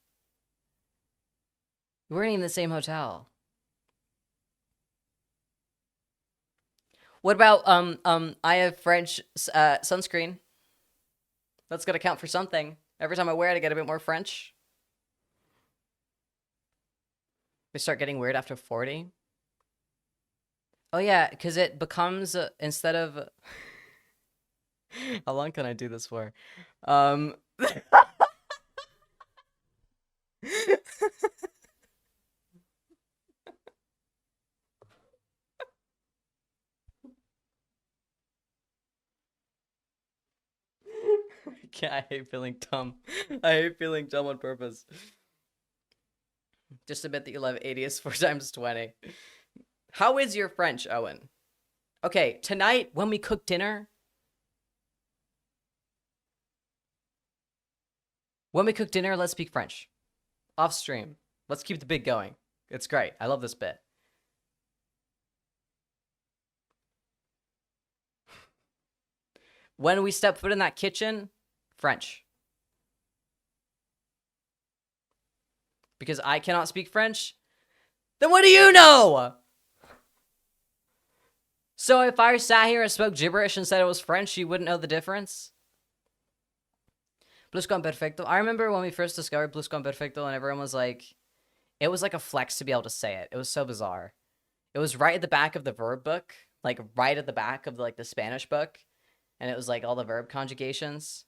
We weren't even in the same hotel. What about I have French sunscreen. That's gonna count for something. Every time I wear it, I get a bit more French. We start getting weird after 40. Oh yeah, because it becomes instead of. How long can I do this for? I hate feeling dumb. I hate feeling dumb on purpose. Just admit that you love 80 is 4 times 20. How is your French, Owen? Okay, tonight when we cook dinner. When we cook dinner, let's speak French. Off stream. Let's keep the bit going. It's great. I love this bit. When we step foot in that kitchen, French. Because I cannot speak French? Then what do you know? So if I sat here and spoke gibberish and said it was French, you wouldn't know the difference? Pluscuamperfecto. I remember when we first discovered Pluscuamperfecto and everyone was like, it was like a flex to be able to say it. It was so bizarre. It was right at the back of the verb book, like right at the back of like the Spanish book. And it was like all the verb conjugations.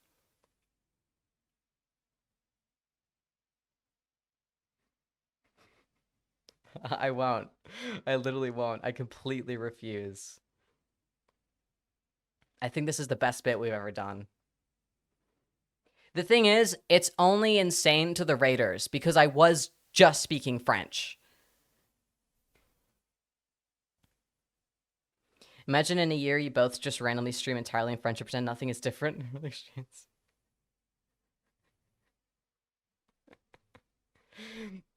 I won't. I literally won't. I completely refuse. I think this is the best bit we've ever done. The thing is, it's only insane to the Raiders because I was just speaking French. Imagine in a year you both just randomly stream entirely in French and pretend nothing is different.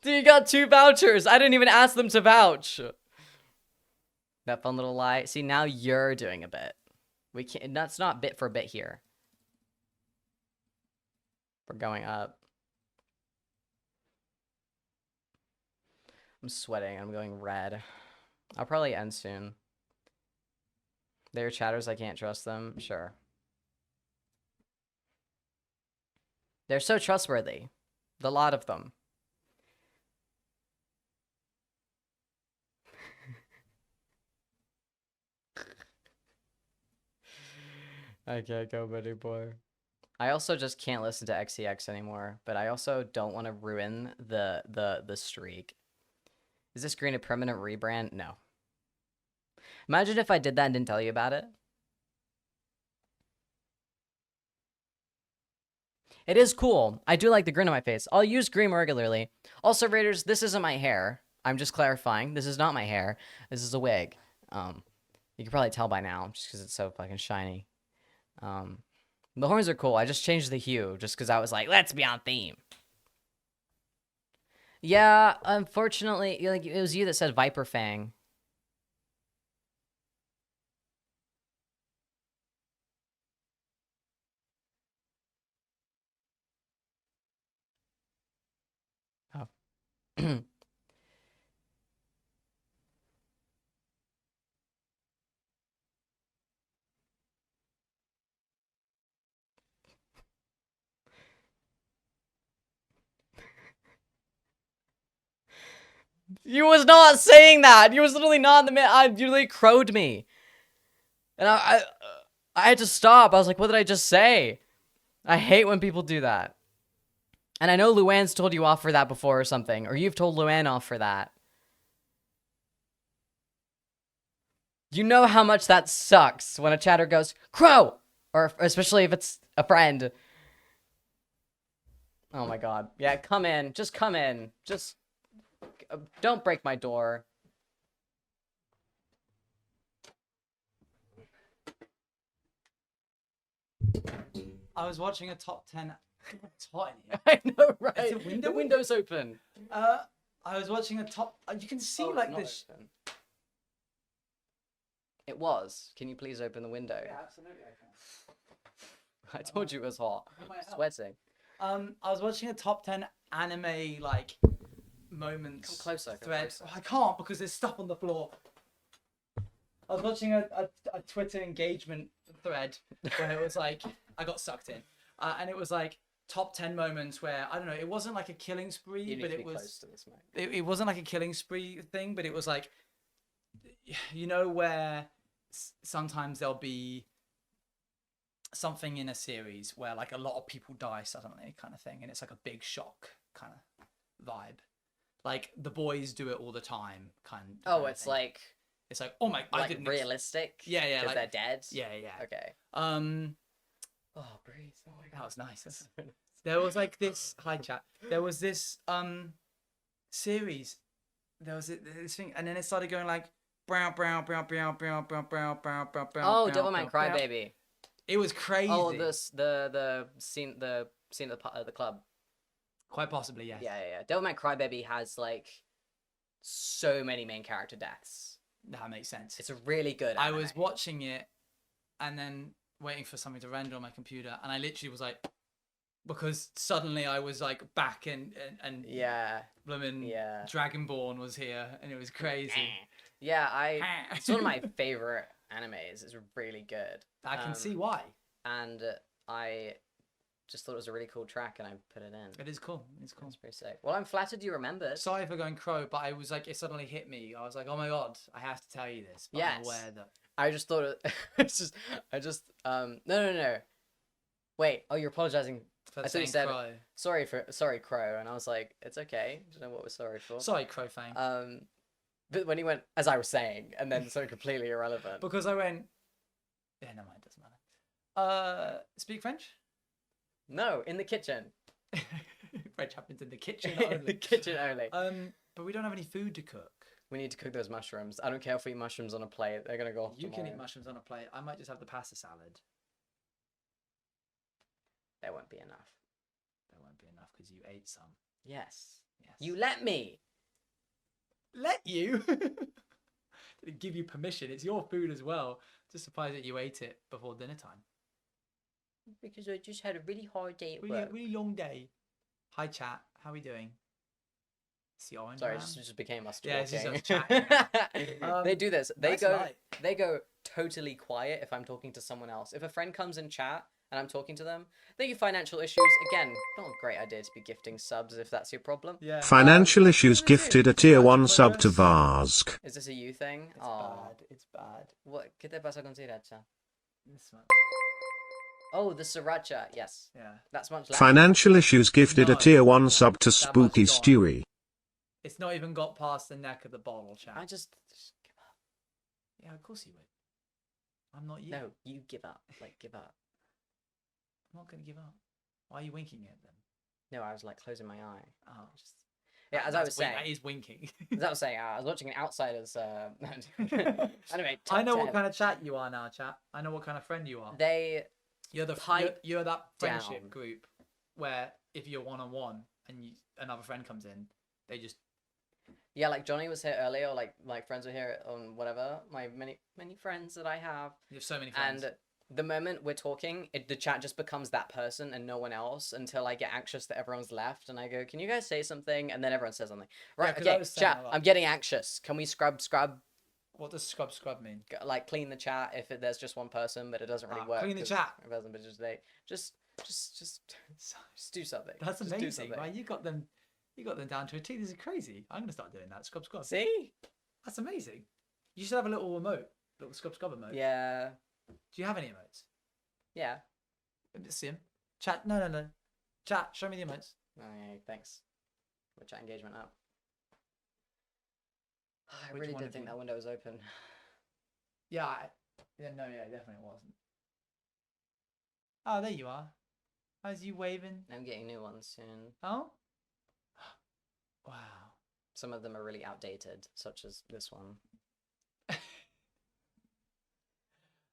Dude, you got 2 vouchers. I didn't even ask them to vouch. That fun little lie. See, now you're doing a bit. We can't. That's not bit for bit here. We're going up. I'm sweating. I'm going red. I'll probably end soon. They're chatters. I can't trust them. Sure. They're so trustworthy. The lot of them. I can't go, buddy boy. I also just can't listen to XCX anymore, but I also don't want to ruin the streak. Is this green a permanent rebrand? No. Imagine if I did that and didn't tell you about it. It is cool. I do like the grin on my face. I'll use green regularly. Also, Raiders, this isn't my hair. I'm just clarifying. This is not my hair. This is a wig. You can probably tell by now, just because it's so fucking shiny. The horns are cool. I just changed the hue, just because I was like, let's be on theme. Yeah, unfortunately, like it was you that said Bratfang. Oh. You was not saying that. You was literally not in the you literally crowed me. And I had to stop. I was like, what did I just say? I hate when people do that. And I know Luann's told you off for that before or something. Or you've told Luann off for that. You know how much that sucks when a chatter goes, Crow! Or especially if it's a friend. Oh my god. Yeah, come in. Just come in. Just don't break my door. I was watching a top 10. It's hot in here. I know, right? Is the window The window's open. I was watching a top. You can see Oh, like it's not this. open. It was. Can you please open the window? Yeah, absolutely. I can. I told you it was hot. It might help. Sweating. I was watching a top 10 anime like moments. Come closer. Thread. Closer. Oh, I can't because there's stuff on the floor. I was watching a Twitter engagement thread where it was like I got sucked in, and it was like top 10 moments where I don't know. It wasn't like a killing spree, You need but to it be was. close to this mic. It wasn't like a killing spree thing, but it was like, you know, where sometimes there'll be something in a series where like a lot of people die suddenly kind of thing, and it's like a big shock kind of vibe. Like The Boys do it all the time kind Oh, of it's thing. like It's like, oh my, I like didn't realistic. Yeah, yeah, 'cause like they're dead. yeah, yeah. Okay. Oh, breathe. Oh my God. That was nice. There was like this. Hi, chat. There was this series. There was this thing, and then it started going like brown, brown, brown, brown, brown, brown, brown, brown, brown, brown. Oh, brown, Devilman brown. Crybaby. It was crazy. Oh, the scene at the club. Quite possibly, yes. Yeah, yeah, yeah. Devilman Crybaby has like so many main character deaths. That makes sense. It's a really good I anime. was watching it, and then waiting for something to render on my computer, and I literally was like, because suddenly I was like back and Yeah. blooming Yeah. Dragonborn was here, and it was crazy. Yeah, it's one of my favorite animes. It's really good. I can see why. And I just thought it was a really cool track, and I put it in. It is cool. It's cool. It's pretty sick. Well, I'm flattered you remembered. Sorry for going crow, but I was like, it suddenly hit me. I was like, oh my god, I have to tell you this. But I'm Yes. aware that I just thought no. Wait, oh, you're apologizing. for I thought you saying said crow. sorry, Crow, and I was like, it's okay. I don't know what we're sorry for. Sorry, crow fang. But when he went, as I was saying, and then so completely irrelevant. Because I went, yeah, no mind, doesn't matter. Speak French? No, in the kitchen. French happens in the kitchen In the only. kitchen only. But we don't have any food to cook. We need to cook those mushrooms. I don't care if we eat mushrooms on a plate. They're gonna go off You can eat tomorrow. mushrooms on a plate. I might just have the pasta salad. There won't be enough. There won't be enough because you ate some. Yes. Yes. You let me. Let you? Didn't give you permission. It's your food as well. Just surprised that you ate it before dinner time. Because I just had a really hard day at Really, work. really long day. Hi, chat. How are we doing? It's the orange Sorry, it man. just became us Yeah, it's just talking. us chatting They do this. nice light. They go totally quiet if I'm talking to someone else. If a friend comes in chat and I'm talking to them, they have financial issues. Again, not a great idea to be gifting subs if that's your problem. Yeah. Financial issues What does it gifted do? a tier Work 1 in sub to progress? Varsk. Is this a you thing? It's Aw. bad. It's bad. What? ¿Qué te pasa con sriracha? This much. Oh, the sriracha. Yes. Yeah. That's much less. Financial issues gifted No. a tier 1 sub to That Spooky much gone. Stewie. It's not even got past the neck of the bottle, chat. I just give up. Yeah, of course you would. I'm not you. No, you give up. Like, give up. I'm not gonna give up. Why are you winking at them? No, I was like closing my eye. Oh, Just... Yeah, as I was that's wink- saying. that is winking. As I was saying, I was watching an Outsiders. Anyway, I top know 10. what kind of chat you are now, chat. I know what kind of friend you are. They You're the pipe you're that friendship down. group where if you're one-on-one and another friend comes in, they just Yeah, like Johnny was here earlier, or like my friends were here on whatever. My many friends that I have, you have so many friends. and the moment we're talking, the chat just becomes that person and no one else until I get anxious that everyone's left, and I go, "Can you guys say something?" And then everyone says something. Right? 'cause I Okay, was saying chat. a lot. I'm getting anxious. Can we scrub? What does scrub mean? Like clean the chat if there's just one person, but it doesn't really work. Clean the 'cause chat. It doesn't, but just do something. That's Just do amazing. something. Right? You got them down to a T. This is crazy. I'm gonna start doing that. Scrub. See? That's amazing. You should have a little emote, little scrub emote. Yeah. Do you have any emotes? Yeah. Let's see him. Chat. No. Chat. Show me the emotes. Oh, yeah, thanks. We'll chat engagement up. I Which really one did of think you? that window was open. Yeah. Definitely it wasn't. Oh, there you are. How's you waving? I'm getting new ones soon. Oh. Wow. Some of them are really outdated, such as this one.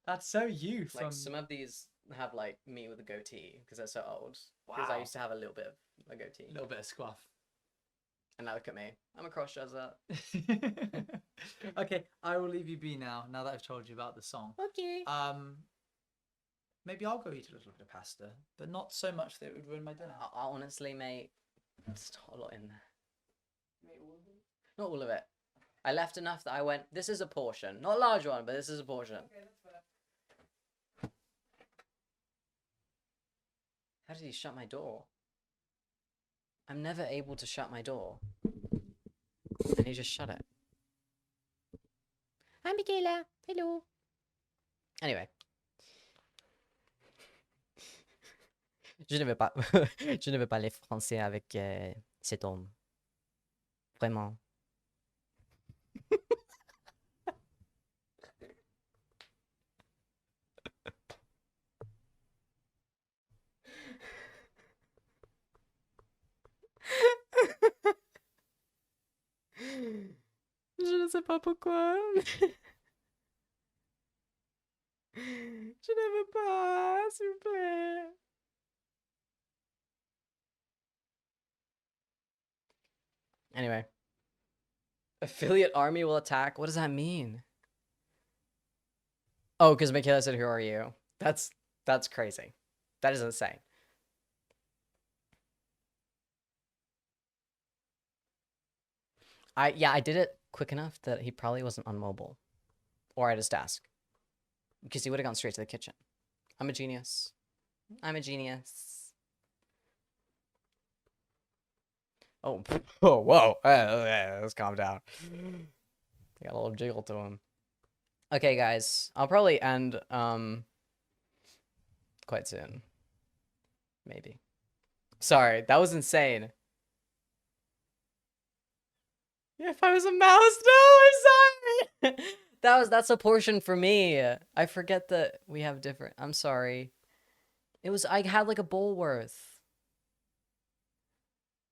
That's so you from. Like some of these have like me with a goatee because they're so old. Because I Wow. used to have a little bit of a goatee. A little bit of squaff. And now look at me. I'm a cross-dresser. Okay, I will leave you be now. Now that I've told you about the song. Okay. Maybe I'll go eat a little bit of pasta, but not so much that it would ruin my dinner. Honestly, mate, there's not a lot in there. Not all of it. I left enough that I went, this is a portion. Not a large one, but this is a portion. Okay, that's fair. How did he shut my door? I'm never able to shut my door. And he just shut it. Hi, Michaela. Hello. Anyway. Je ne veux pas, je ne veux parler français avec cet homme. Vraiment. Je ne sais pas pourquoi. Je ne veux pas, s'il vous plaît. Anyway. Affiliate army will attack. What does that mean? Oh, because Michaela said, "Who are you?" That's crazy. That is insane. I did it quick enough that he probably wasn't on mobile or at his desk because he would have gone straight to the kitchen. I'm a genius. I'm a genius. Oh, oh, whoa. Let's calm down. Got a little jiggle to him. Okay, guys. I'll probably end quite soon. Maybe. Sorry, that was insane. Yeah, if I was a mouse, no, I'm sorry. That's a portion for me. I forget that we have different. I'm sorry. I had like a bowl worth.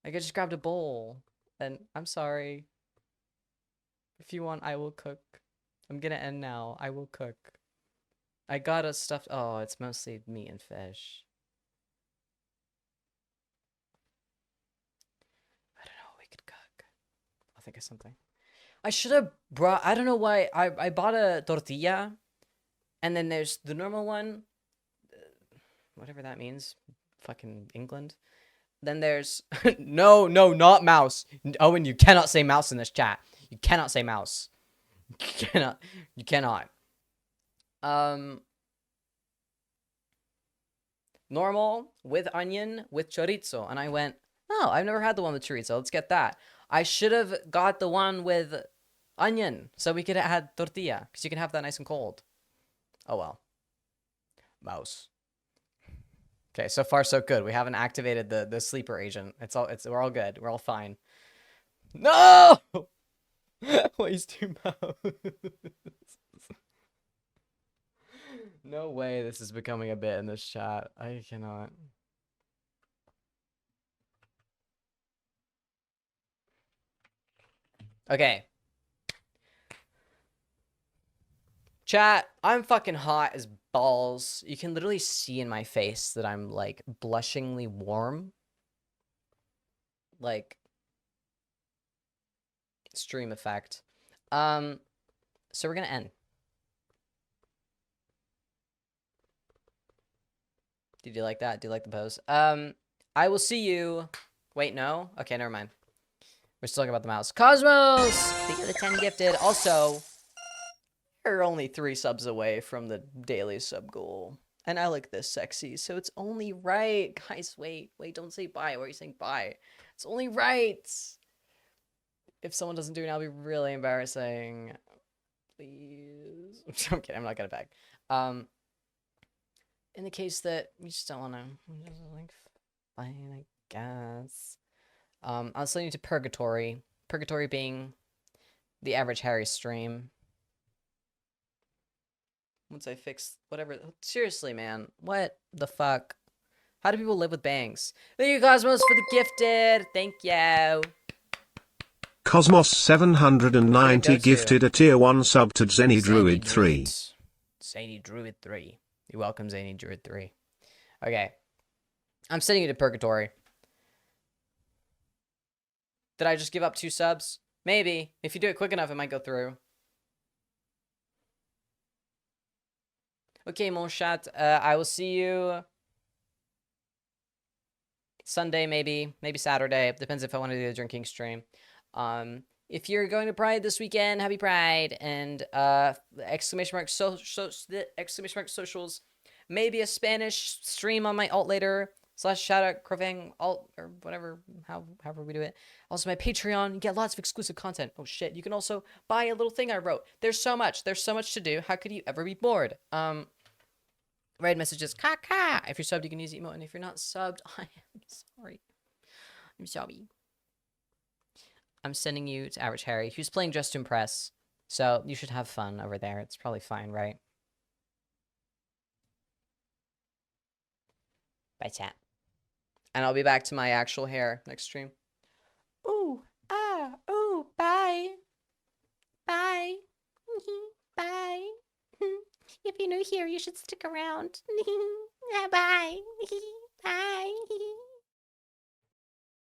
I just grabbed a bowl. And I'm sorry. If you want, I will cook. I'm gonna end now. I will cook. I got a stuffed. Oh, it's mostly meat and fish. I don't know what we think of something. I should have brought, I don't know why, I bought a tortilla, and then there's the normal one, whatever that means, fucking England. Then there's, no, not mouse. Owen, you cannot say mouse in this chat. You cannot say mouse. You cannot. Normal, with onion, with chorizo. And I went, oh, I've never had the one with chorizo. Let's get that. I should have got the one with onion so we could have had tortilla, because you can have that nice and cold. Oh well. Mouse. Okay, so far so good. We haven't activated the sleeper agent. We're all good. We're all fine. No! Waste 2 mouse. No way this is becoming a bit in this chat. I cannot. Okay. Chat, I'm fucking hot as balls. You can literally see in my face that I'm, like, blushingly warm. Like, stream effect. So we're gonna end. Did you like that? Do you like the pose? I will see you. Wait, no? Okay, never mind. We're still talking about the mouse. Cosmos! Thank you for the 10 gifted. Also, we're only 3 subs away from the daily sub goal. And I look this sexy, so it's only right. Guys, wait, don't say bye. Why are you saying bye? It's only right. If someone doesn't do it, I'll be really embarrassing. Please. I'm kidding, I'm not gonna beg. In the case that you just don't wanna, like, fine, I guess. I'll send you to Purgatory. Purgatory being the average Harry stream. Once I fix whatever. Seriously, man. What the fuck? How do people live with bangs? Thank you, Cosmos, for the gifted. Thank you. Cosmos 790 gifted a tier 1 sub to Zany Druid 3. Zany Druid 3. You're welcome, Zany Druid 3. Okay. I'm sending you to Purgatory. Did I just give up 2 subs? Maybe. If you do it quick enough, it might go through. Okay, mon chat. I will see you Sunday, maybe Saturday. Depends if I want to do the drinking stream. If you're going to Pride this weekend, happy Pride, and exclamation mark socials. Maybe a Spanish stream on my alt later / shout out Bratfang alt or whatever, however we do it. Also my Patreon, you get lots of exclusive content. Oh shit, you can also buy a little thing I wrote. There's so much to do. How could you ever be bored? Red messages, caca. If you're subbed, you can use emote, and if you're not subbed, I am sorry. I'm sorry. I'm sending you to Average Harry, who's playing Just to Impress. So you should have fun over there. It's probably fine, right? Bye, chat. And I'll be back to my actual hair next stream. Ooh, ooh, bye. Bye. Bye. If you're new here, you should stick around. Bye. Bye.